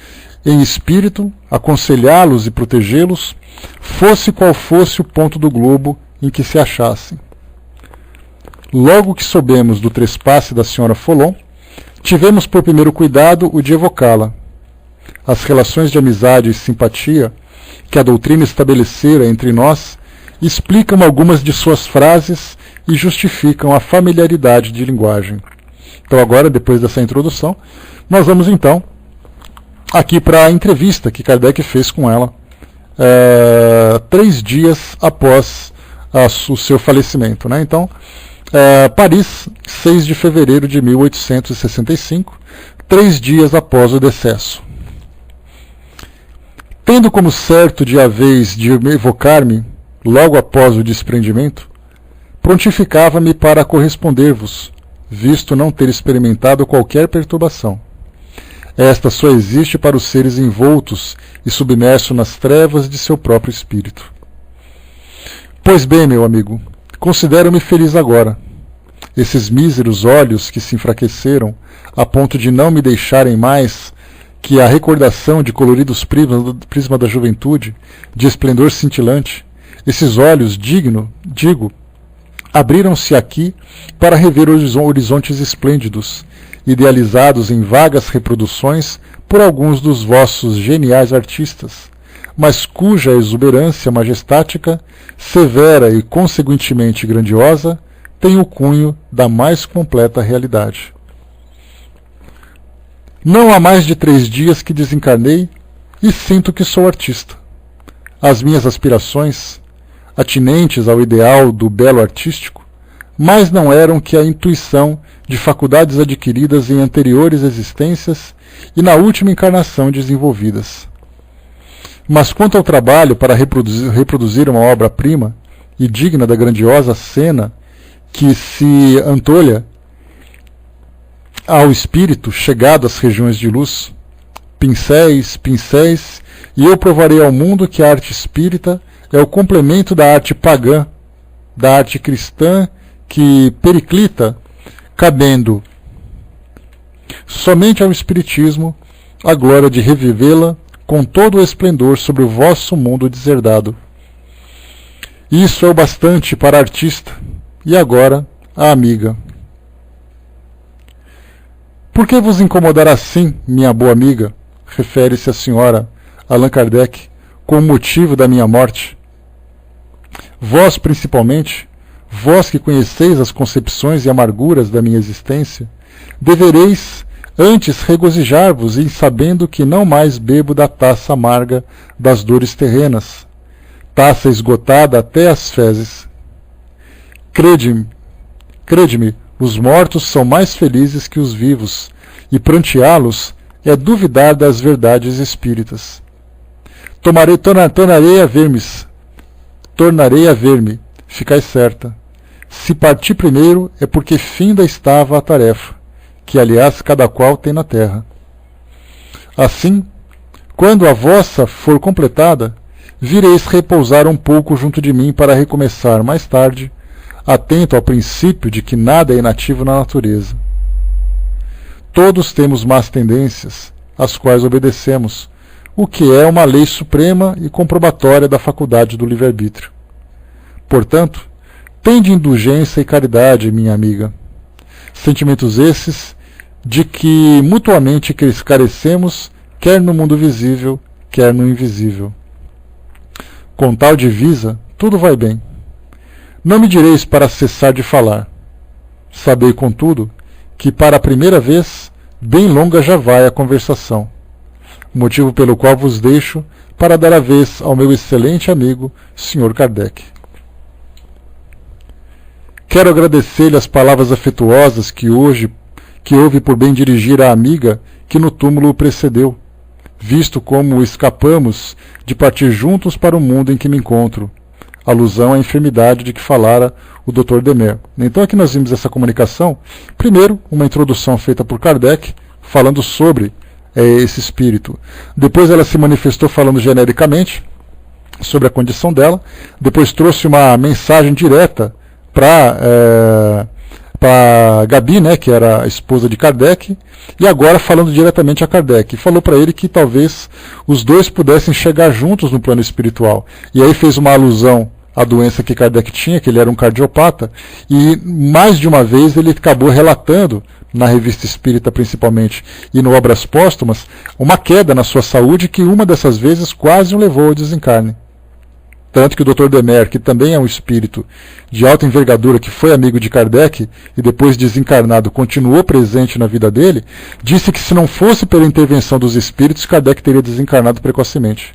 em espírito, aconselhá-los e protegê-los, fosse qual fosse o ponto do globo em que se achassem. Logo que soubemos do trespasse da senhora Folon, tivemos por primeiro cuidado o de evocá-la. As relações de amizade e simpatia que a doutrina estabelecera entre nós explicam algumas de suas frases e justificam a familiaridade de linguagem. Então agora, depois dessa introdução, nós vamos então aqui para a entrevista que Kardec fez com ela 3 dias após o seu falecimento, né? Então, Paris, 6 de fevereiro de 1865, 3 dias após o decesso. Tendo como certo de haveis de evocar-me logo após o desprendimento, prontificava-me para corresponder-vos, visto não ter experimentado qualquer perturbação. Esta só existe para os seres envoltos e submersos nas trevas de seu próprio espírito. Pois bem, meu amigo, considero-me feliz agora. Esses míseros olhos que se enfraqueceram a ponto de não me deixarem mais que a recordação de coloridos prisma da juventude, de esplendor cintilante, esses olhos, abriram-se aqui para rever horizontes esplêndidos, idealizados em vagas reproduções por alguns dos vossos geniais artistas, mas cuja exuberância majestática, severa e conseguintemente grandiosa, tem o cunho da mais completa realidade. Não há mais de 3 dias que desencarnei e sinto que sou artista. As minhas aspirações, atinentes ao ideal do belo artístico, mais não eram que a intuição de faculdades adquiridas em anteriores existências e na última encarnação desenvolvidas. Mas quanto ao trabalho para reproduzir uma obra-prima e digna da grandiosa cena que se antolha ao espírito chegado às regiões de luz, pincéis, e eu provarei ao mundo que a arte espírita é o complemento da arte pagã, da arte cristã que periclita, cabendo somente ao espiritismo a glória de revivê-la com todo o esplendor sobre o vosso mundo deserdado. Isso é o bastante para a artista. E agora, a amiga. Por que vos incomodar assim, minha boa amiga? Refere-se a senhora Allan Kardec, com o motivo da minha morte. Vós, principalmente, vós que conheceis as concepções e amarguras da minha existência, devereis antes regozijar-vos em sabendo que não mais bebo da taça amarga das dores terrenas, taça esgotada até as fezes. Crede-me, os mortos são mais felizes que os vivos, e pranteá-los é duvidar das verdades espíritas. Tornarei a ver-me, ficai certa. Se parti primeiro é porque finda estava a tarefa, que aliás cada qual tem na terra. Assim, quando a vossa for completada, vireis repousar um pouco junto de mim para recomeçar mais tarde, atento ao princípio de que nada é inativo na natureza. Todos temos más tendências, às quais obedecemos, o que é uma lei suprema e comprobatória da faculdade do livre-arbítrio. Portanto, tende indulgência e caridade, minha amiga. Sentimentos esses de que mutuamente carecemos, quer no mundo visível, quer no invisível. Com tal divisa, tudo vai bem. Não me direis para cessar de falar. Sabei, contudo, que para a primeira vez, bem longa já vai a conversação, motivo pelo qual vos deixo para dar a vez ao meu excelente amigo, Sr. Kardec. Quero agradecer-lhe as palavras afetuosas que houve por bem dirigir à amiga que no túmulo o precedeu, visto como escapamos de partir juntos para o mundo em que me encontro, alusão à enfermidade de que falara o Dr. Demer. Então aqui nós vimos essa comunicação, primeiro uma introdução feita por Kardec, falando sobre esse espírito. Depois ela se manifestou falando genericamente sobre a condição dela, depois trouxe uma mensagem direta para Gabi, né, que era a esposa de Kardec, e agora falando diretamente a Kardec. Falou para ele que talvez os dois pudessem chegar juntos no plano espiritual. E aí fez uma alusão à doença que Kardec tinha, que ele era um cardiopata, e mais de uma vez ele acabou relatando, na Revista Espírita principalmente, e no Obras Póstumas, uma queda na sua saúde que uma dessas vezes quase o levou ao desencarne. Tanto que o Dr. Demer, que também é um espírito de alta envergadura, que foi amigo de Kardec e depois desencarnado continuou presente na vida dele, disse que se não fosse pela intervenção dos espíritos, Kardec teria desencarnado precocemente.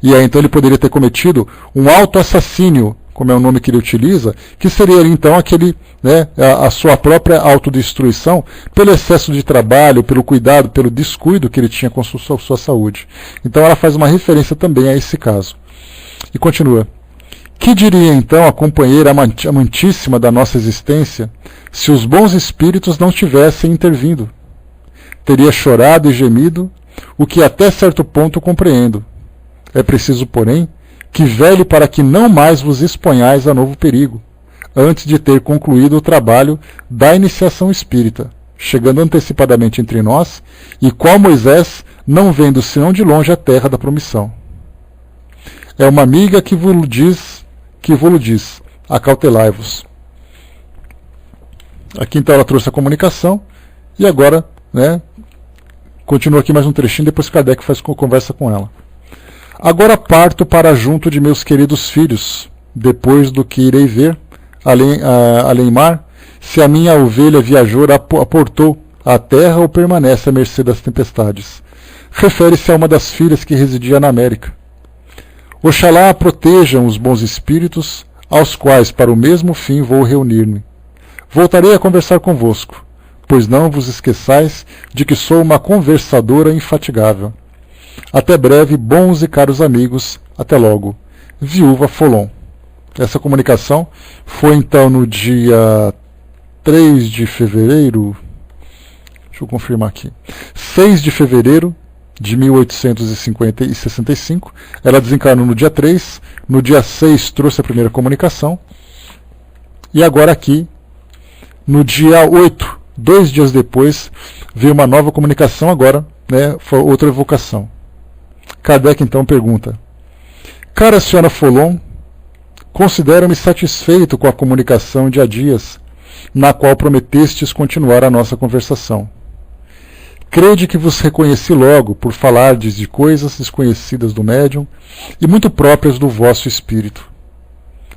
E aí então ele poderia ter cometido um autoassassínio, como é o nome que ele utiliza, que seria então aquele, né, a sua própria autodestruição pelo excesso de trabalho, pelo cuidado, pelo descuido que ele tinha com sua saúde. Então ela faz uma referência também a esse caso. E continua. Que diria então a companheira amantíssima da nossa existência se os bons espíritos não tivessem intervindo? Teria chorado e gemido, o que até certo ponto compreendo. É preciso, porém, que vele para que não mais vos exponhais a novo perigo, antes de ter concluído o trabalho da iniciação espírita, chegando antecipadamente entre nós, e qual Moisés, não vendo senão de longe a terra da promissão. É uma amiga que vos diz, acautelai-vos. Aqui então ela trouxe a comunicação, e agora, né, continua aqui mais um trechinho, depois Kardec conversa com ela. Agora parto para junto de meus queridos filhos, depois do que irei ver, além mar, se a minha ovelha viajora aportou à terra ou permanece à mercê das tempestades. Refere-se a uma das filhas que residia na América. Oxalá protejam os bons espíritos, aos quais para o mesmo fim vou reunir-me. Voltarei a conversar convosco, pois não vos esqueçais de que sou uma conversadora infatigável. Até breve, bons e caros amigos, até logo. Viúva Folon. Essa comunicação foi então no dia 3 de fevereiro, deixa eu confirmar aqui, 6 de fevereiro de 1865, ela desencarnou no dia 3, no dia 6 trouxe a primeira comunicação, e agora aqui, no dia 8, 2 dias depois, veio uma nova comunicação agora, né, foi outra evocação. Kardec então pergunta: Cara senhora Folon, considero-me satisfeito com a comunicação de há dias, na qual prometestes continuar a nossa conversação. Crede que vos reconheci logo por falardes de coisas desconhecidas do médium e muito próprias do vosso espírito.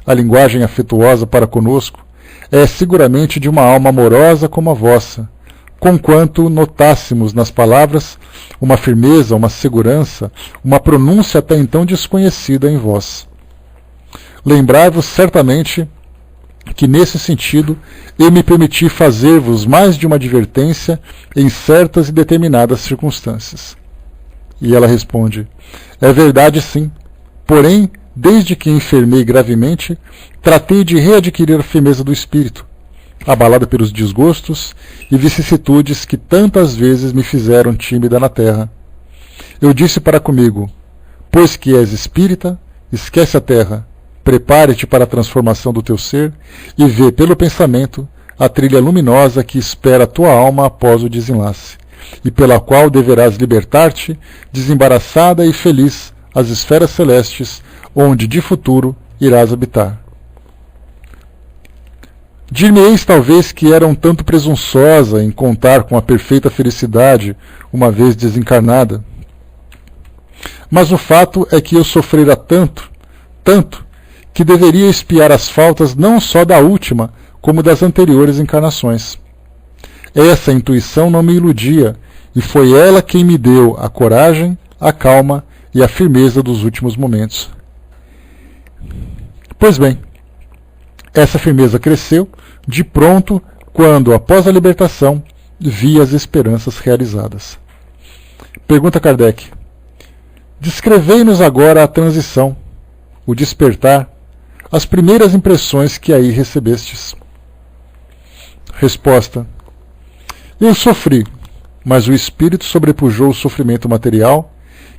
a linguagem afetuosa para conosco, é seguramente de uma alma amorosa como a vossa, conquanto notássemos nas palavras uma firmeza, uma segurança, uma pronúncia até então desconhecida em vós. Lembrai-vos certamente que nesse sentido eu me permiti fazer-vos mais de uma advertência em certas e determinadas circunstâncias. E ela responde: é verdade, sim, porém, desde que enfermei gravemente, tratei de readquirir a firmeza do espírito, abalada pelos desgostos e vicissitudes que tantas vezes me fizeram tímida na terra. Eu disse para comigo: pois que és espírita, esquece a terra, prepare-te para a transformação do teu ser e vê pelo pensamento a trilha luminosa que espera a tua alma após o desenlace, e pela qual deverás libertar-te, desembaraçada e feliz, às esferas celestes, onde de futuro irás habitar. Dir-me-eis talvez que era um tanto presunçosa em contar com a perfeita felicidade uma vez desencarnada. Mas o fato é que eu sofrera tanto, que deveria expiar as faltas não só da última, como das anteriores encarnações. Essa intuição não me iludia, e foi ela quem me deu a coragem, a calma e a firmeza dos últimos momentos. Pois bem, essa firmeza cresceu de pronto quando, após a libertação, vi as esperanças realizadas. Pergunta Kardec: descrevei-nos agora a transição, o despertar, as primeiras impressões que aí recebestes. Resposta: eu sofri, mas o espírito sobrepujou o sofrimento material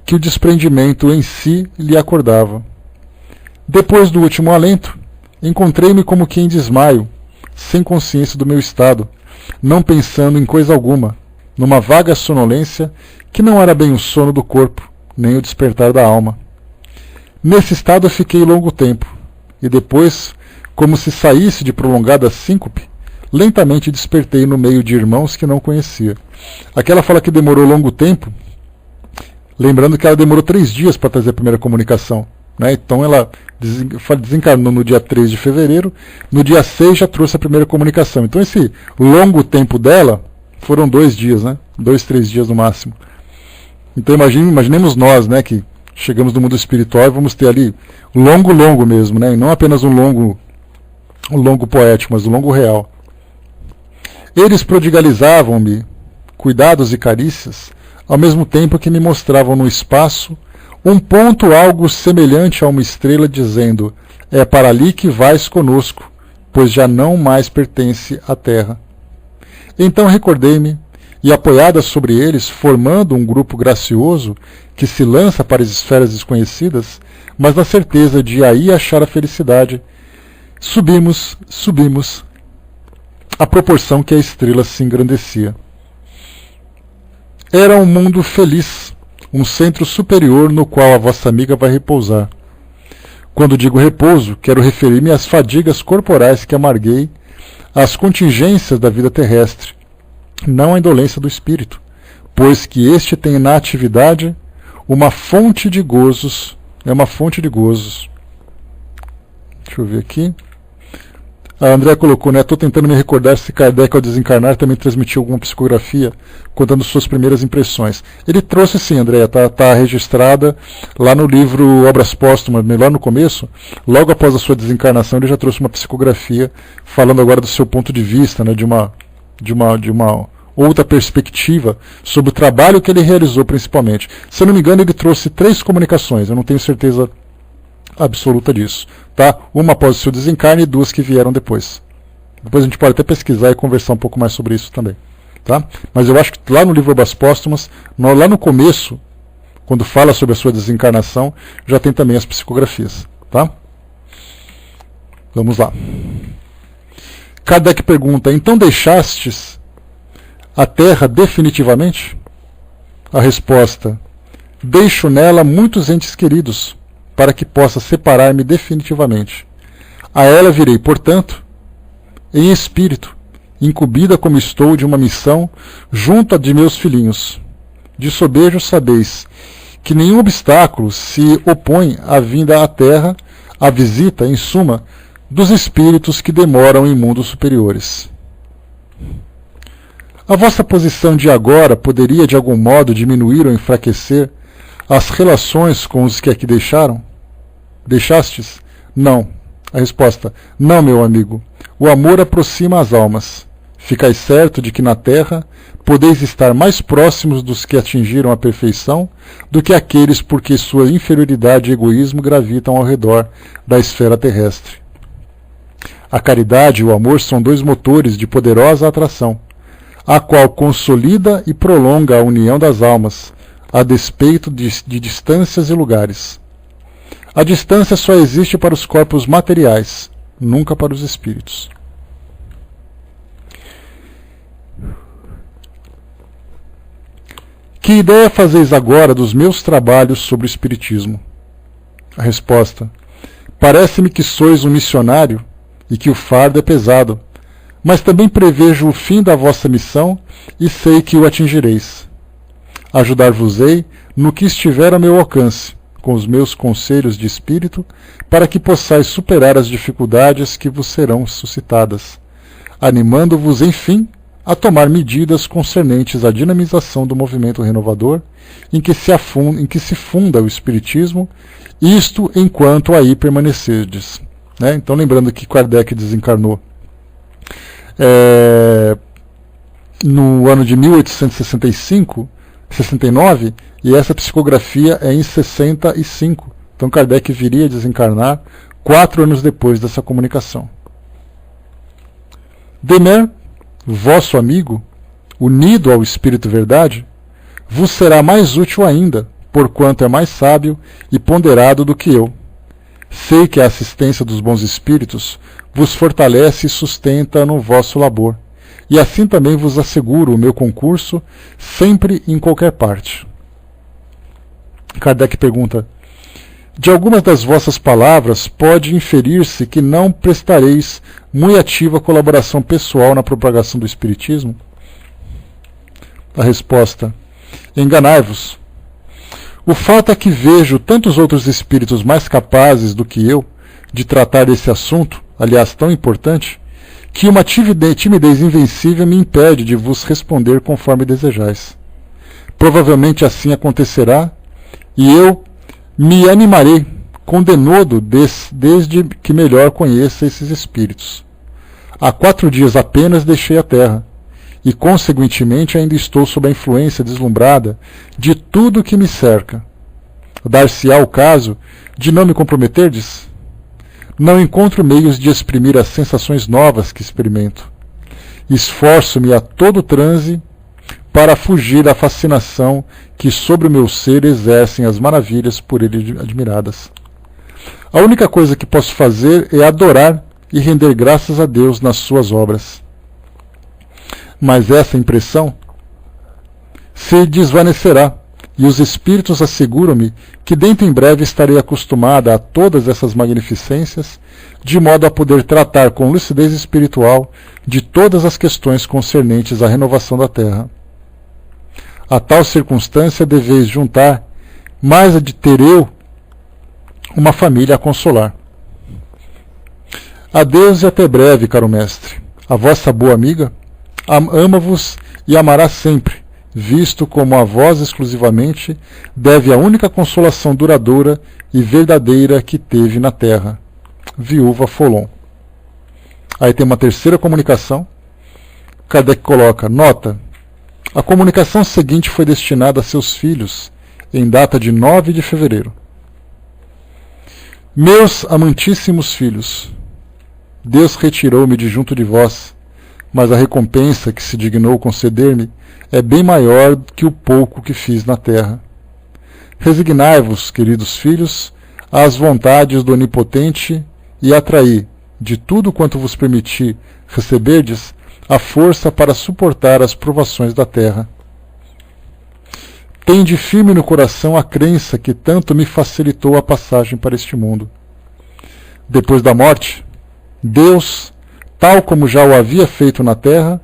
que o desprendimento em si lhe acordava. Depois do último alento, encontrei-me como que em desmaio, sem consciência do meu estado, não pensando em coisa alguma, numa vaga sonolência que não era bem o sono do corpo, nem o despertar da alma. Nesse estado fiquei longo tempo, e depois, como se saísse de prolongada síncope, lentamente despertei no meio de irmãos que não conhecia. Aqui ela fala que demorou longo tempo, lembrando que ela demorou 3 dias para trazer a primeira comunicação. Né? Então ela desencarnou no dia 3 de fevereiro, no dia 6 já trouxe a primeira comunicação. Então esse longo tempo dela foram 2 dias, né? 2, 3 dias no máximo. Então imaginemos nós, né, que chegamos no mundo espiritual e vamos ter ali longo mesmo, né? E não apenas um longo poético, mas um longo real. Eles prodigalizavam-me cuidados e carícias, ao mesmo tempo que me mostravam no espaço um ponto algo semelhante a uma estrela, dizendo: é para ali que vais conosco, pois já não mais pertence à terra. Então recordei-me, e apoiada sobre eles, formando um grupo gracioso que se lança para as esferas desconhecidas, mas na certeza de aí achar a felicidade, subimos, à proporção que a estrela se engrandecia. Era um mundo feliz, um centro superior no qual a vossa amiga vai repousar. Quando digo repouso, quero referir-me às fadigas corporais que amarguei, às contingências da vida terrestre, não à indolência do espírito, pois que este tem na atividade uma fonte de gozos, Deixa eu ver aqui. A André colocou, né? Estou tentando me recordar se Kardec, ao desencarnar, também transmitiu alguma psicografia contando suas primeiras impressões. Ele trouxe sim, André, está registrada lá no livro Obras Póstumas, lá no começo, logo após a sua desencarnação, ele já trouxe uma psicografia falando agora do seu ponto de vista, né? De uma outra perspectiva sobre o trabalho que ele realizou principalmente. Se eu não me engano, ele trouxe 3 comunicações, eu não tenho certeza absoluta disso, tá? Uma após o seu desencarne e 2 que vieram depois. Depois a gente pode até pesquisar e conversar um pouco mais sobre isso também, tá? Mas eu acho que lá no livro Obras Póstumas, lá no começo, quando fala sobre a sua desencarnação, já tem também as psicografias, tá? Vamos lá. Kardec pergunta: então deixastes a Terra definitivamente? A resposta: deixo nela muitos entes queridos, para que possa separar-me definitivamente. A ela virei, portanto, em espírito, incumbida como estou de uma missão junto a de meus filhinhos. De sobejo sabeis que nenhum obstáculo se opõe à vinda à terra a visita, em suma, dos espíritos que demoram em mundos superiores. A vossa posição de agora poderia de algum modo diminuir ou enfraquecer as relações com os que aqui deixastes? Não. A resposta: não, meu amigo. O amor aproxima as almas. Ficai certo de que na Terra podeis estar mais próximos dos que atingiram a perfeição do que aqueles por que sua inferioridade e egoísmo gravitam ao redor da esfera terrestre. A caridade e o amor são dois motores de poderosa atração, a qual consolida e prolonga a união das almas, a despeito de distâncias e lugares. A distância só existe para os corpos materiais, nunca para os espíritos. Que ideia fazeis agora dos meus trabalhos sobre o Espiritismo? A resposta: parece-me que sois um missionário e que o fardo é pesado, mas também prevejo o fim da vossa missão e sei que o atingireis. Ajudar-vos-ei no que estiver a meu alcance, com os meus conselhos de espírito, para que possais superar as dificuldades que vos serão suscitadas, animando-vos, enfim, a tomar medidas concernentes à dinamização do movimento renovador em que se funda o Espiritismo, isto enquanto aí permanecerdes. Então, lembrando que Kardec desencarnou no ano de 1869, e essa psicografia é em 65. Então Kardec viria a desencarnar 4 anos depois dessa comunicação. Demer, vosso amigo, unido ao Espírito Verdade, vos será mais útil ainda, porquanto é mais sábio e ponderado do que eu. Sei que a assistência dos bons espíritos vos fortalece e sustenta no vosso labor, e assim também vos asseguro o meu concurso sempre em qualquer parte. Kardec pergunta: de algumas das vossas palavras pode inferir-se que não prestareis muito ativa colaboração pessoal na propagação do Espiritismo? A resposta: enganai-vos. O fato é que vejo tantos outros espíritos mais capazes do que eu de tratar desse assunto, aliás tão importante, que uma timidez invencível me impede de vos responder conforme desejais. Provavelmente assim acontecerá, e eu me animarei com denodo desde que melhor conheça esses espíritos. Há 4 dias apenas deixei a Terra, e consequentemente ainda estou sob a influência deslumbrada de tudo que me cerca. Dar-se-á o caso de não me comprometerdes? Não encontro meios de exprimir as sensações novas que experimento. Esforço-me a todo transe para fugir da fascinação que sobre o meu ser exercem as maravilhas por ele admiradas. A única coisa que posso fazer é adorar e render graças a Deus nas suas obras. Mas essa impressão se desvanecerá, e os espíritos asseguram-me que dentro em breve estarei acostumada a todas essas magnificências, de modo a poder tratar com lucidez espiritual de todas as questões concernentes à renovação da Terra. A tal circunstância deveis juntar, mais a de ter eu uma família a consolar. Adeus e até breve, caro mestre. A vossa boa amiga ama-vos e amará sempre, visto como a vós exclusivamente deve a única consolação duradoura e verdadeira que teve na terra. Viúva Folon. Aí tem uma terceira comunicação. Kardec coloca: nota: a comunicação seguinte foi destinada a seus filhos, em data de 9 de fevereiro. Meus amantíssimos filhos, Deus retirou-me de junto de vós, mas a recompensa que se dignou conceder-me é bem maior que o pouco que fiz na terra. Resignai-vos, queridos filhos, às vontades do Onipotente e atraí, de tudo quanto vos permiti receberdes, a força para suportar as provações da terra. Tende firme no coração a crença que tanto me facilitou a passagem para este mundo. Depois da morte, Deus, tal como já o havia feito na terra,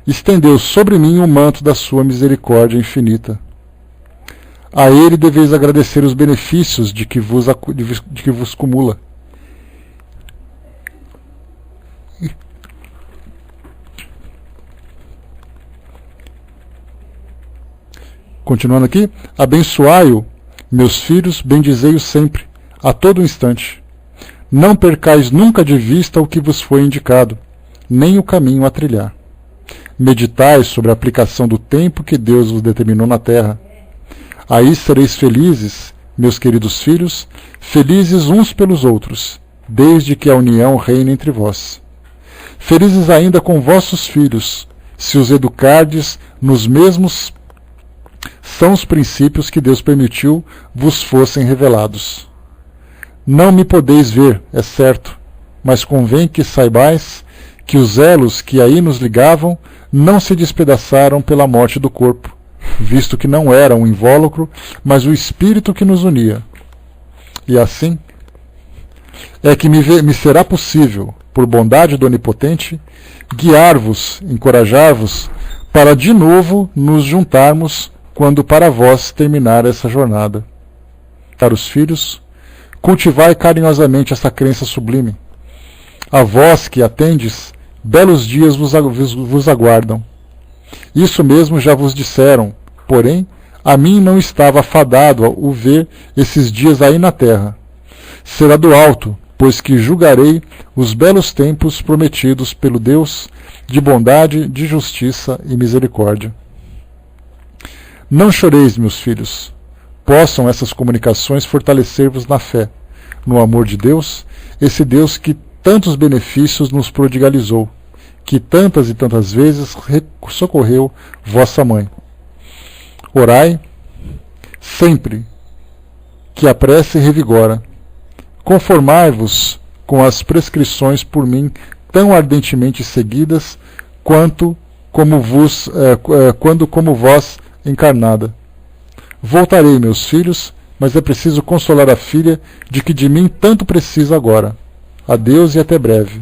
estendeu sobre mim o manto da sua misericórdia infinita. A ele deveis agradecer os benefícios de que vos cumula, Continuando aqui, abençoai-o, meus filhos, bendizei-o sempre, a todo instante. Não percais nunca de vista o que vos foi indicado, nem o caminho a trilhar. Meditai sobre a aplicação do tempo que Deus vos determinou na terra. Aí sereis felizes, meus queridos filhos, felizes uns pelos outros, desde que a união reine entre vós. Felizes ainda com vossos filhos, se os educardes nos mesmos são os princípios que Deus permitiu vos fossem revelados. Não me podeis ver, é certo, mas convém que saibais que os elos que aí nos ligavam não se despedaçaram pela morte do corpo, visto que não era um invólucro, mas o espírito que nos unia. E assim é que me será possível, por bondade do Onipotente, guiar-vos, encorajar-vos, para de novo nos juntarmos quando para vós terminar essa jornada. Caros filhos, cultivai carinhosamente essa crença sublime. A vós que atendes, belos dias vos aguardam. Isso mesmo já vos disseram, porém, a mim não estava fadado o ver esses dias aí na terra. Será do alto, pois que julgarei os belos tempos prometidos pelo Deus de bondade, de justiça e misericórdia. Não choreis, meus filhos. Possam essas comunicações fortalecer-vos na fé, no amor de Deus, esse Deus que tantos benefícios nos prodigalizou, que tantas e tantas vezes socorreu vossa mãe. Orai sempre, que a prece revigora. Conformai-vos com as prescrições por mim tão ardentemente seguidas quando como vós encarnada. Voltarei, meus filhos, mas é preciso consolar a filha de que de mim tanto precisa agora. Adeus e até breve.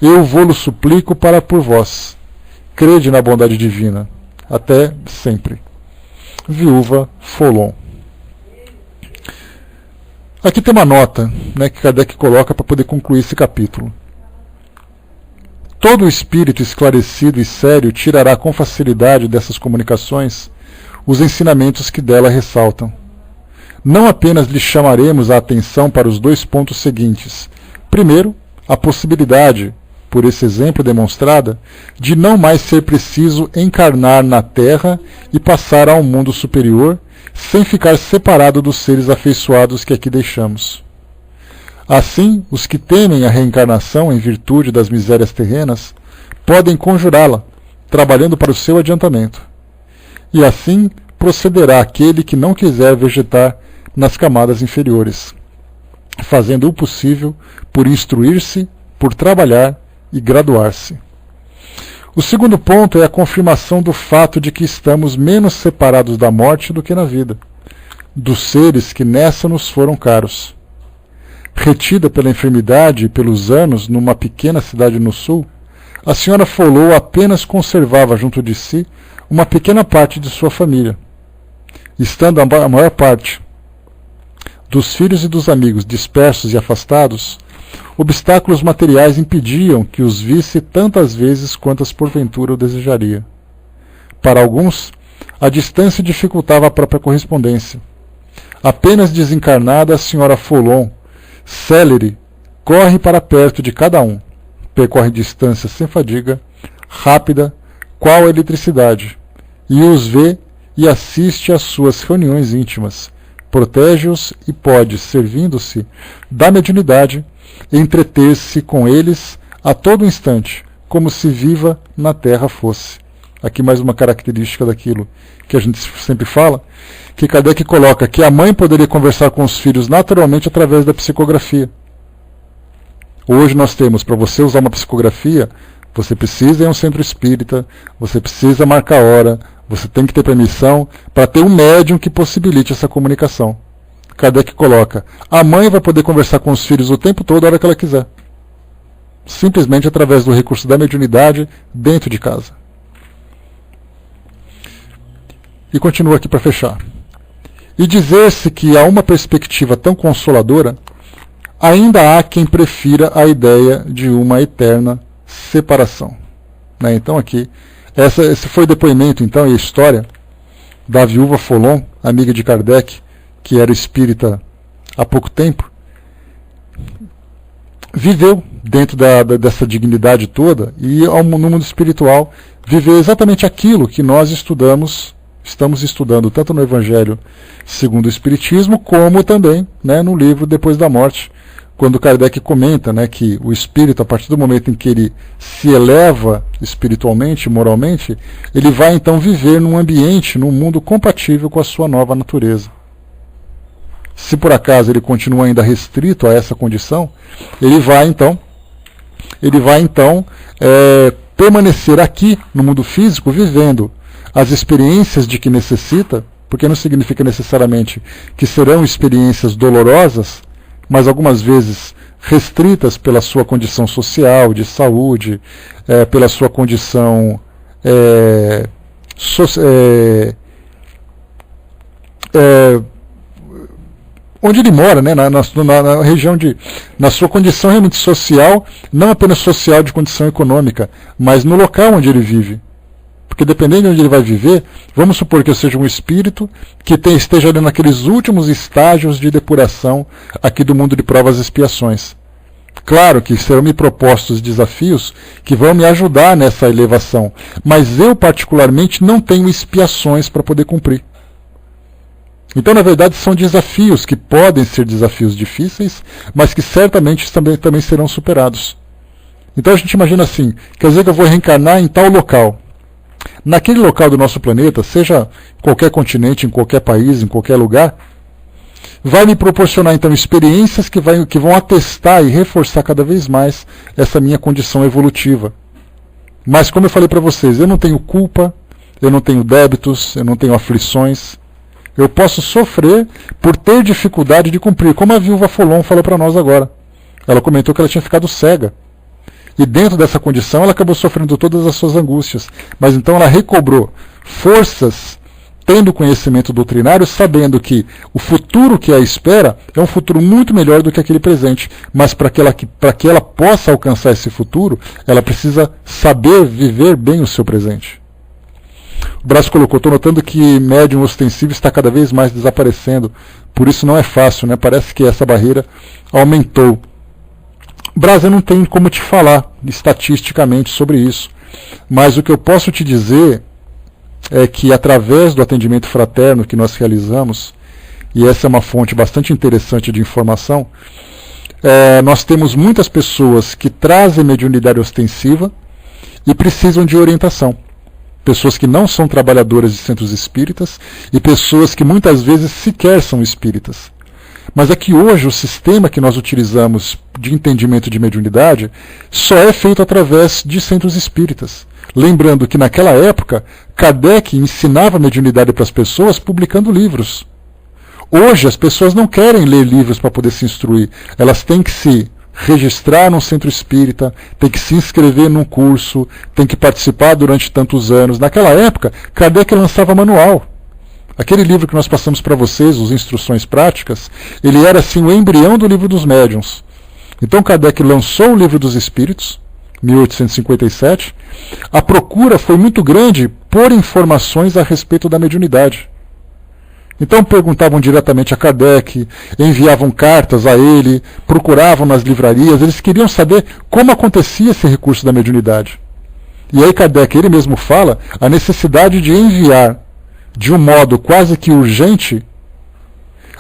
Eu vô-lo suplico para por vós. Crede na bondade divina. Até sempre. Viúva Folon. Aqui tem uma nota, que Kardec coloca para poder concluir esse capítulo. Todo espírito esclarecido e sério tirará com facilidade dessas comunicações os ensinamentos que dela ressaltam. Não apenas lhe chamaremos a atenção para os 2 pontos seguintes. Primeiro, a possibilidade, por esse exemplo demonstrada, de não mais ser preciso encarnar na Terra e passar a um mundo superior, sem ficar separado dos seres afeiçoados que aqui deixamos. Assim, os que temem a reencarnação em virtude das misérias terrenas, podem conjurá-la, trabalhando para o seu adiantamento. E assim procederá aquele que não quiser vegetar nas camadas inferiores, fazendo o possível por instruir-se, por trabalhar e graduar-se. O segundo ponto é a confirmação do fato de que estamos menos separados da morte do que na vida, dos seres que nessa nos foram caros. Retida pela enfermidade e pelos anos numa pequena cidade no sul, a senhora Follow apenas conservava junto de si uma pequena parte de sua família. Estando a maior parte dos filhos e dos amigos dispersos e afastados, obstáculos materiais impediam que os visse tantas vezes quantas porventura o desejaria. Para alguns, a distância dificultava a própria correspondência. Apenas desencarnada, a senhora Folon, célere, corre para perto de cada um, percorre distância sem fadiga, rápida, qual a eletricidade, e os vê e assiste às suas reuniões íntimas, protege-os e pode, servindo-se da mediunidade, entreter-se com eles a todo instante, como se viva na terra fosse. Aqui mais uma característica daquilo que a gente sempre fala, que Kardec coloca que a mãe poderia conversar com os filhos naturalmente através da psicografia. Hoje nós temos, para você usar uma psicografia, você precisa ir a um centro espírita, você precisa marcar hora, você tem que ter permissão para ter um médium que possibilite essa comunicação. Kardec coloca, a mãe vai poder conversar com os filhos o tempo todo, a hora que ela quiser. Simplesmente através do recurso da mediunidade dentro de casa. E continua aqui para fechar. E dizer-se que há uma perspectiva tão consoladora, ainda há quem prefira a ideia de uma eterna separação. Então aqui, esse foi o depoimento então e a história da viúva Folon, amiga de Kardec, que era espírita há pouco tempo, viveu dentro dessa dignidade toda e no mundo espiritual viveu exatamente aquilo que nós estamos estudando tanto no Evangelho segundo o Espiritismo, como também, né, no livro Depois da Morte, quando Kardec comenta, né, que o espírito, a partir do momento em que ele se eleva espiritualmente, moralmente, ele vai então viver num ambiente, num mundo compatível com a sua nova natureza. Se por acaso ele continua ainda restrito a essa condição, ele vai então permanecer aqui no mundo físico, vivendo as experiências de que necessita, porque não significa necessariamente que serão experiências dolorosas, mas algumas vezes restritas pela sua condição social, de saúde, pela sua condição onde ele mora, né, na região na sua condição realmente social, não apenas social de condição econômica, mas no local onde ele vive. Porque dependendo de onde ele vai viver, vamos supor que eu seja um espírito que esteja ali naqueles últimos estágios de depuração aqui do mundo de provas e expiações. Claro que serão me propostos desafios que vão me ajudar nessa elevação, mas eu particularmente não tenho expiações para poder cumprir. Então, na verdade, são desafios que podem ser desafios difíceis, mas que certamente também serão superados. Então a gente imagina assim, quer dizer que eu vou reencarnar em tal local. Naquele local do nosso planeta, seja qualquer continente, em qualquer país, em qualquer lugar, vai me proporcionar então experiências que vão atestar e reforçar cada vez mais essa minha condição evolutiva. Mas como eu falei para vocês, eu não tenho culpa, eu não tenho débitos, eu não tenho aflições. Eu posso sofrer por ter dificuldade de cumprir, como a viúva Folon falou para nós agora. Ela comentou que ela tinha ficado cega. E dentro dessa condição ela acabou sofrendo todas as suas angústias. Mas então ela recobrou forças, tendo conhecimento doutrinário, sabendo que o futuro que a espera é um futuro muito melhor do que aquele presente. Mas para que ela possa alcançar esse futuro, ela precisa saber viver bem o seu presente. O Brás colocou, estou notando que médium ostensivo está cada vez mais desaparecendo. Por isso não é fácil, né? Parece que essa barreira aumentou. Brás, eu não tenho como te falar estatisticamente sobre isso, mas o que eu posso te dizer é que através do atendimento fraterno que nós realizamos, e essa é uma fonte bastante interessante de informação, nós temos muitas pessoas que trazem mediunidade ostensiva e precisam de orientação. Pessoas que não são trabalhadoras de centros espíritas e pessoas que muitas vezes sequer são espíritas. Mas é que hoje o sistema que nós utilizamos de entendimento de mediunidade só é feito através de centros espíritas. Lembrando que naquela época, Kardec ensinava mediunidade para as pessoas publicando livros. Hoje as pessoas não querem ler livros para poder se instruir. Elas têm que se registrar num centro espírita, têm que se inscrever num curso, têm que participar durante tantos anos. Naquela época, Kardec lançava manual. Aquele livro que nós passamos para vocês, os Instruções Práticas, ele era assim o embrião do Livro dos Médiuns. Então Kardec lançou o Livro dos Espíritos, 1857. A procura foi muito grande por informações a respeito da mediunidade. Então perguntavam diretamente a Kardec, enviavam cartas a ele, procuravam nas livrarias, eles queriam saber como acontecia esse recurso da mediunidade. E aí Kardec, ele mesmo fala, a necessidade de enviar de um modo quase que urgente,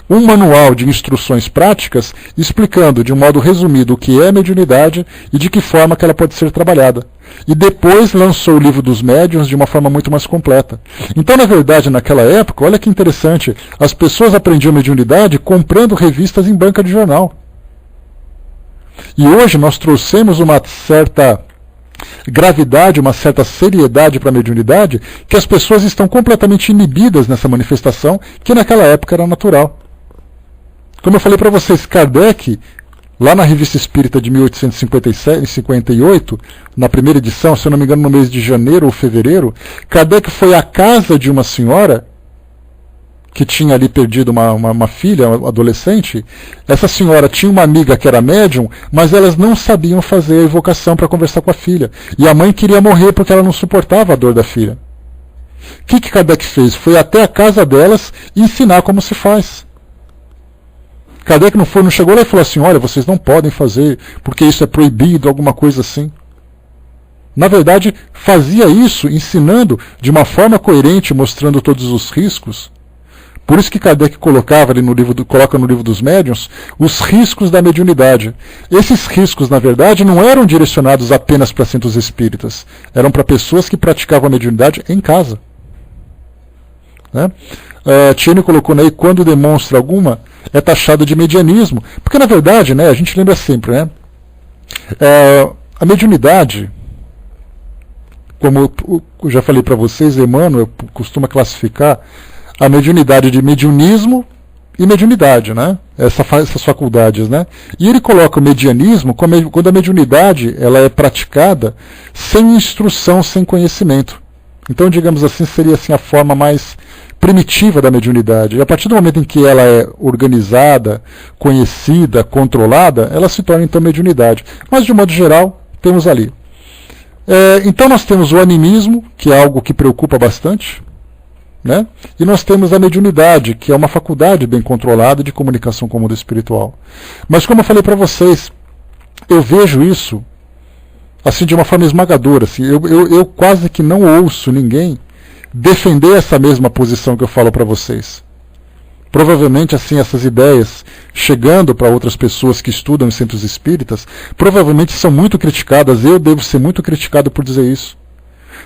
um manual de instruções práticas explicando de um modo resumido o que é mediunidade e de que forma que ela pode ser trabalhada. E depois lançou o Livro dos Médiuns de uma forma muito mais completa. Então, na verdade, naquela época, olha que interessante, as pessoas aprendiam mediunidade comprando revistas em banca de jornal. E hoje nós trouxemos uma certa gravidade, uma certa seriedade para a mediunidade, que as pessoas estão completamente inibidas nessa manifestação, que naquela época era natural. Como eu falei para vocês, Kardec, lá na Revista Espírita de 1858, na primeira edição, se eu não me engano no mês de janeiro ou fevereiro, Kardec foi à casa de uma senhora que tinha ali perdido uma filha, uma adolescente. Essa senhora tinha uma amiga que era médium, mas elas não sabiam fazer a evocação para conversar com a filha. E a mãe queria morrer porque ela não suportava a dor da filha. O que Kardec fez? Foi até a casa delas ensinar como se faz. Kardec não chegou lá e falou assim, olha, vocês não podem fazer, porque isso é proibido, alguma coisa assim. Na verdade, fazia isso ensinando de uma forma coerente, mostrando todos os riscos. Por isso que Kardec coloca no livro dos médiuns os riscos da mediunidade. Esses riscos, na verdade, não eram direcionados apenas para centros espíritas. Eram para pessoas que praticavam a mediunidade em casa. Né? Tiene colocou aí, quando demonstra alguma, é taxado de medianismo. Porque, na verdade, né, a gente lembra sempre, né, a mediunidade, como eu já falei para vocês, Emmanuel costuma classificar a mediunidade de mediunismo e mediunidade, né? Essas faculdades, né? E ele coloca o medianismo quando a mediunidade ela é praticada sem instrução, sem conhecimento. Então, digamos assim, seria assim a forma mais primitiva da mediunidade. E a partir do momento em que ela é organizada, conhecida, controlada, ela se torna então mediunidade. Mas, de modo geral, temos ali. Então nós temos o animismo, que é algo que preocupa bastante, né? E nós temos a mediunidade, que é uma faculdade bem controlada de comunicação com o mundo espiritual. Mas como eu falei para vocês, eu vejo isso assim de uma forma esmagadora. Assim, eu quase que não ouço ninguém defender essa mesma posição que eu falo para vocês. Provavelmente, assim, essas ideias, chegando para outras pessoas que estudam em centros espíritas, provavelmente são muito criticadas. Eu devo ser muito criticado por dizer isso.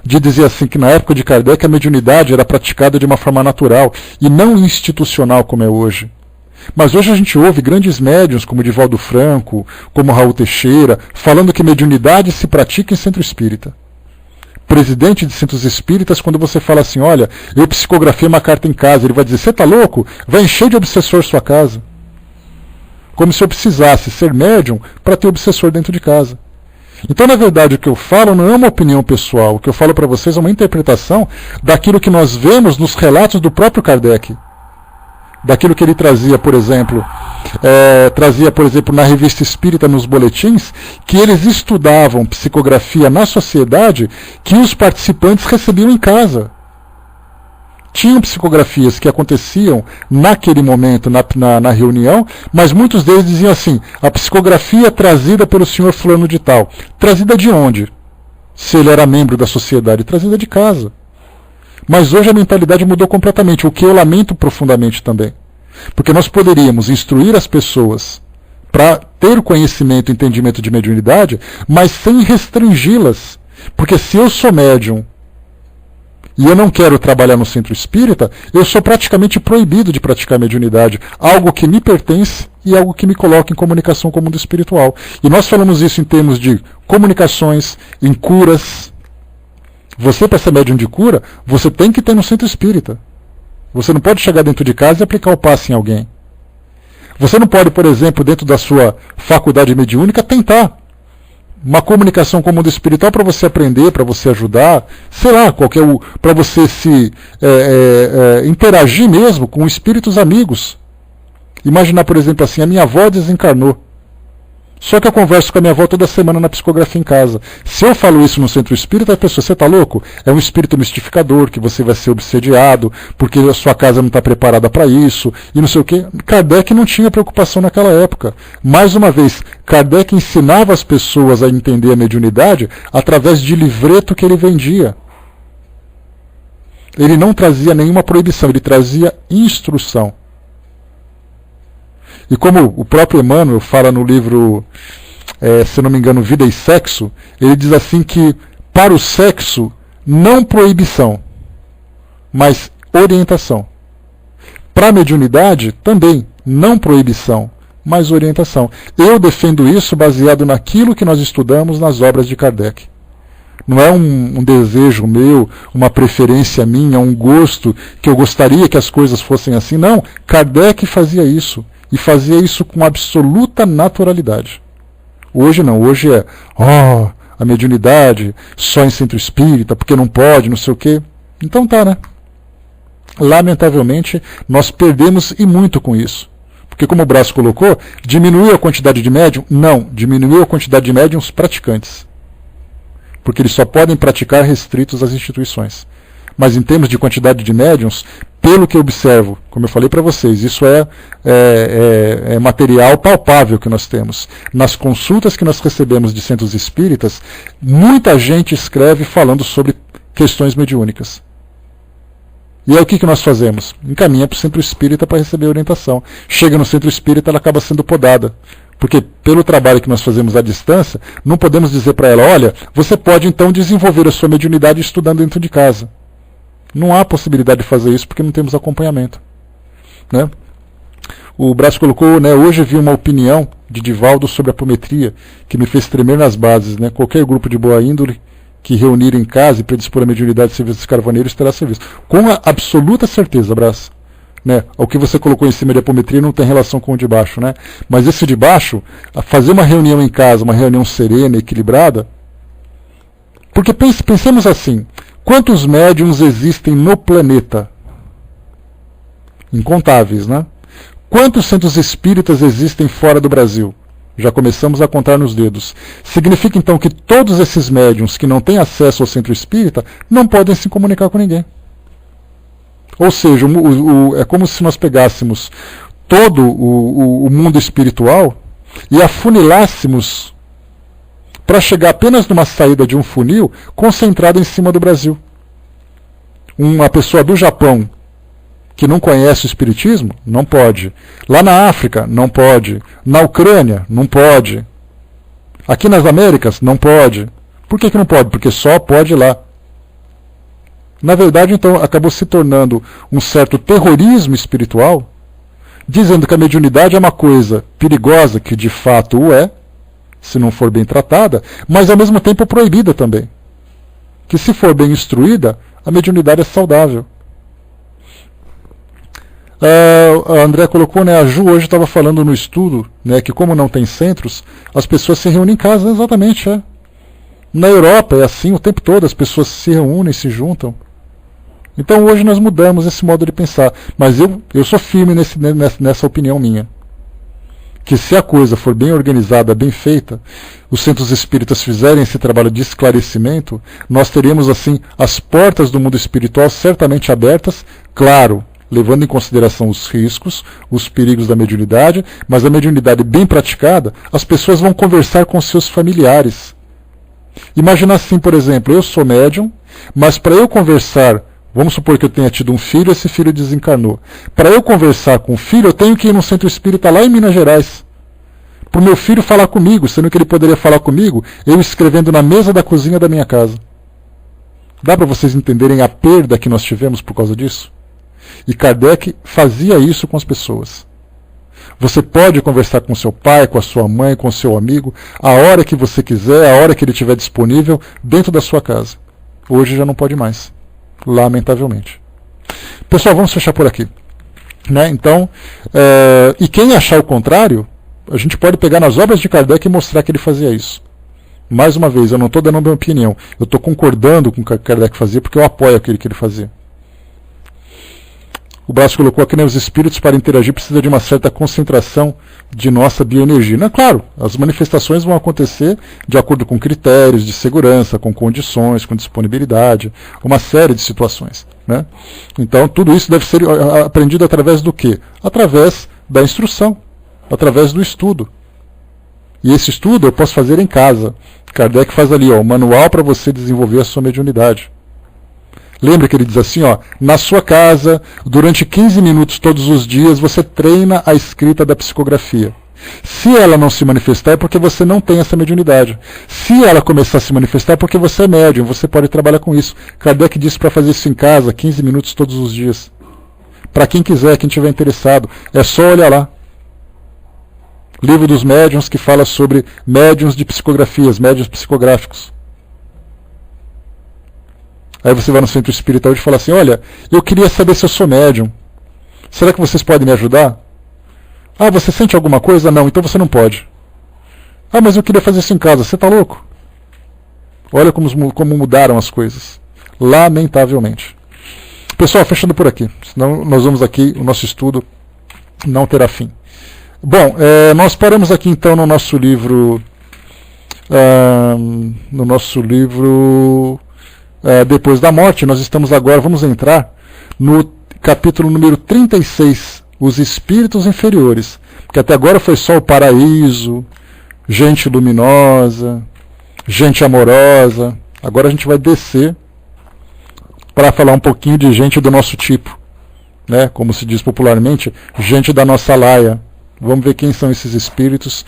De dizer assim que na época de Kardec a mediunidade era praticada de uma forma natural e não institucional como é hoje. Mas hoje a gente ouve grandes médiuns como Divaldo Franco, como Raul Teixeira, falando que mediunidade se pratica em centro espírita. Presidente de centros espíritas, quando você fala assim, olha, eu psicografei uma carta em casa, ele vai dizer, você está louco? Vai encher de obsessor sua casa. Como se eu precisasse ser médium para ter obsessor dentro de casa. Então, na verdade, o que eu falo não é uma opinião pessoal, o que eu falo para vocês é uma interpretação daquilo que nós vemos nos relatos do próprio Kardec. Daquilo que ele trazia, por exemplo, na Revista Espírita, nos boletins, que eles estudavam psicografia na sociedade que os participantes recebiam em casa. Tinham psicografias que aconteciam naquele momento, na reunião, mas muitos deles diziam assim, a psicografia trazida pelo senhor fulano de tal. Trazida de onde? Se ele era membro da sociedade, trazida de casa. Mas hoje a mentalidade mudou completamente, o que eu lamento profundamente também. Porque nós poderíamos instruir as pessoas para ter conhecimento e entendimento de mediunidade, mas sem restringi-las. Porque se eu sou médium e eu não quero trabalhar no centro espírita, eu sou praticamente proibido de praticar mediunidade, algo que me pertence e algo que me coloca em comunicação com o mundo espiritual. E nós falamos isso em termos de comunicações, em curas. Você, para ser médium de cura, você tem que ter no centro espírita. Você não pode chegar dentro de casa e aplicar o passe em alguém. Você não pode, por exemplo, dentro da sua faculdade mediúnica, tentar uma comunicação com o mundo espiritual para você aprender, para você ajudar, sei lá, para você se interagir mesmo com espíritos amigos. Imaginar, por exemplo, assim, a minha avó desencarnou. Só que eu converso com a minha avó toda semana na psicografia em casa. Se eu falo isso no centro espírita, a pessoa, você está louco? É um espírito mistificador, que você vai ser obsediado, porque a sua casa não está preparada para isso, e não sei o quê. Kardec não tinha preocupação naquela época. Mais uma vez, Kardec ensinava as pessoas a entender a mediunidade através de livreto que ele vendia. Ele não trazia nenhuma proibição, ele trazia instrução. E como o próprio Emmanuel fala no livro, se não me engano, Vida e Sexo, ele diz assim que para o sexo, não proibição, mas orientação. Para a mediunidade, também, não proibição, mas orientação. Eu defendo isso baseado naquilo que nós estudamos nas obras de Kardec. Não é um desejo meu, uma preferência minha, um gosto, que eu gostaria que as coisas fossem assim. Não, Kardec fazia isso. E fazia isso com absoluta naturalidade. Hoje não, hoje é, a mediunidade, só em centro espírita, porque não pode, não sei o quê. Então tá, né? Lamentavelmente, nós perdemos e muito com isso. Porque como o Brás colocou, diminuiu a quantidade de médium? Não, diminuiu a quantidade de médiums praticantes. Porque eles só podem praticar restritos às instituições. Mas em termos de quantidade de médiums, pelo que eu observo, como eu falei para vocês, isso é material palpável que nós temos. Nas consultas que nós recebemos de centros espíritas, muita gente escreve falando sobre questões mediúnicas. E aí o que nós fazemos? Encaminha para o centro espírita para receber orientação. Chega no centro espírita, ela acaba sendo podada. Porque pelo trabalho que nós fazemos à distância, não podemos dizer para ela, olha, você pode então desenvolver a sua mediunidade estudando dentro de casa. Não há possibilidade de fazer isso porque não temos acompanhamento. Né? O Brás colocou, né, hoje vi uma opinião de Divaldo sobre a apometria que me fez tremer nas bases. Né? Qualquer grupo de boa índole que reunir em casa e predispor a mediunidade de serviços carvaneiros terá serviço. Com a absoluta certeza, Brás. Né? O que você colocou em cima de apometria não tem relação com o de baixo. Né? Mas esse de baixo, fazer uma reunião em casa, uma reunião serena, equilibrada, porque pensemos assim, quantos médiums existem no planeta? Incontáveis, né? Quantos centros espíritas existem fora do Brasil? Já começamos a contar nos dedos. Significa então que todos esses médiums que não têm acesso ao centro espírita não podem se comunicar com ninguém. Ou seja, é como se nós pegássemos todo o mundo espiritual e afunilássemos para chegar apenas numa saída de um funil concentrada em cima do Brasil. Uma pessoa do Japão que não conhece o espiritismo, não pode. Lá na África, não pode. Na Ucrânia, não pode. Aqui nas Américas, não pode. Por que não pode? Porque só pode lá. Na verdade, então, acabou se tornando um certo terrorismo espiritual, dizendo que a mediunidade é uma coisa perigosa, que de fato o é, se não for bem tratada, mas ao mesmo tempo proibida também. Que se for bem instruída, a mediunidade é saudável. A André colocou, né, a Ju hoje estava falando no estudo, né, que como não tem centros, as pessoas se reúnem em casa, exatamente. Na Europa é assim o tempo todo, as pessoas se reúnem, se juntam. Então hoje nós mudamos esse modo de pensar, mas eu sou firme nessa opinião minha. Que se a coisa for bem organizada, bem feita, os centros espíritas fizerem esse trabalho de esclarecimento, nós teríamos assim as portas do mundo espiritual certamente abertas, claro, levando em consideração os riscos, os perigos da mediunidade, mas a mediunidade bem praticada, as pessoas vão conversar com seus familiares. Imagina assim, por exemplo, eu sou médium, mas para eu conversar, vamos supor que eu tenha tido um filho, esse filho desencarnou. Para eu conversar com o filho, eu tenho que ir no centro espírita lá em Minas Gerais. Para o meu filho falar comigo, sendo que ele poderia falar comigo, eu escrevendo na mesa da cozinha da minha casa. Dá para vocês entenderem a perda que nós tivemos por causa disso? E Kardec fazia isso com as pessoas. Você pode conversar com seu pai, com a sua mãe, com seu amigo, a hora que você quiser, a hora que ele estiver disponível, dentro da sua casa. Hoje já não pode mais, lamentavelmente. Pessoal, vamos fechar por aqui. Né? Então, e quem achar o contrário, a gente pode pegar nas obras de Kardec e mostrar que ele fazia isso. Mais uma vez, eu não estou dando a minha opinião, eu estou concordando com o que Kardec fazia, porque eu apoio aquilo que ele fazia. O Brás colocou aqui, né, os espíritos para interagir precisa de uma certa concentração de nossa bioenergia. Não, claro, as manifestações vão acontecer de acordo com critérios de segurança, com condições, com disponibilidade, uma série de situações. Né? Então, tudo isso deve ser aprendido através do quê? Através da instrução, através do estudo. E esse estudo eu posso fazer em casa. Kardec faz ali, o manual para você desenvolver a sua mediunidade. Lembra que ele diz assim, na sua casa, durante 15 minutos todos os dias, você treina a escrita da psicografia. Se ela não se manifestar, é porque você não tem essa mediunidade. Se ela começar a se manifestar, é porque você é médium, você pode trabalhar com isso. Kardec disse para fazer isso em casa, 15 minutos todos os dias. Para quem quiser, quem estiver interessado, é só olhar lá. Livro dos Médiuns, que fala sobre médiuns de psicografias, médiuns psicográficos. Aí você vai no centro espiritual e fala assim, olha, eu queria saber se eu sou médium. Será que vocês podem me ajudar? Ah, você sente alguma coisa? Não, então você não pode. Ah, mas eu queria fazer isso em casa. Você está louco? Olha como mudaram as coisas. Lamentavelmente. Pessoal, fechando por aqui. Senão nós vamos aqui, o nosso estudo não terá fim. Bom, nós paramos aqui então no nosso livro... depois da morte. Nós estamos agora, vamos entrar no capítulo número 36, os espíritos inferiores, porque até agora foi só o paraíso, gente luminosa, gente amorosa. Agora a gente vai descer para falar um pouquinho de gente do nosso tipo, né? Como se diz popularmente, gente da nossa laia. Vamos ver quem são esses espíritos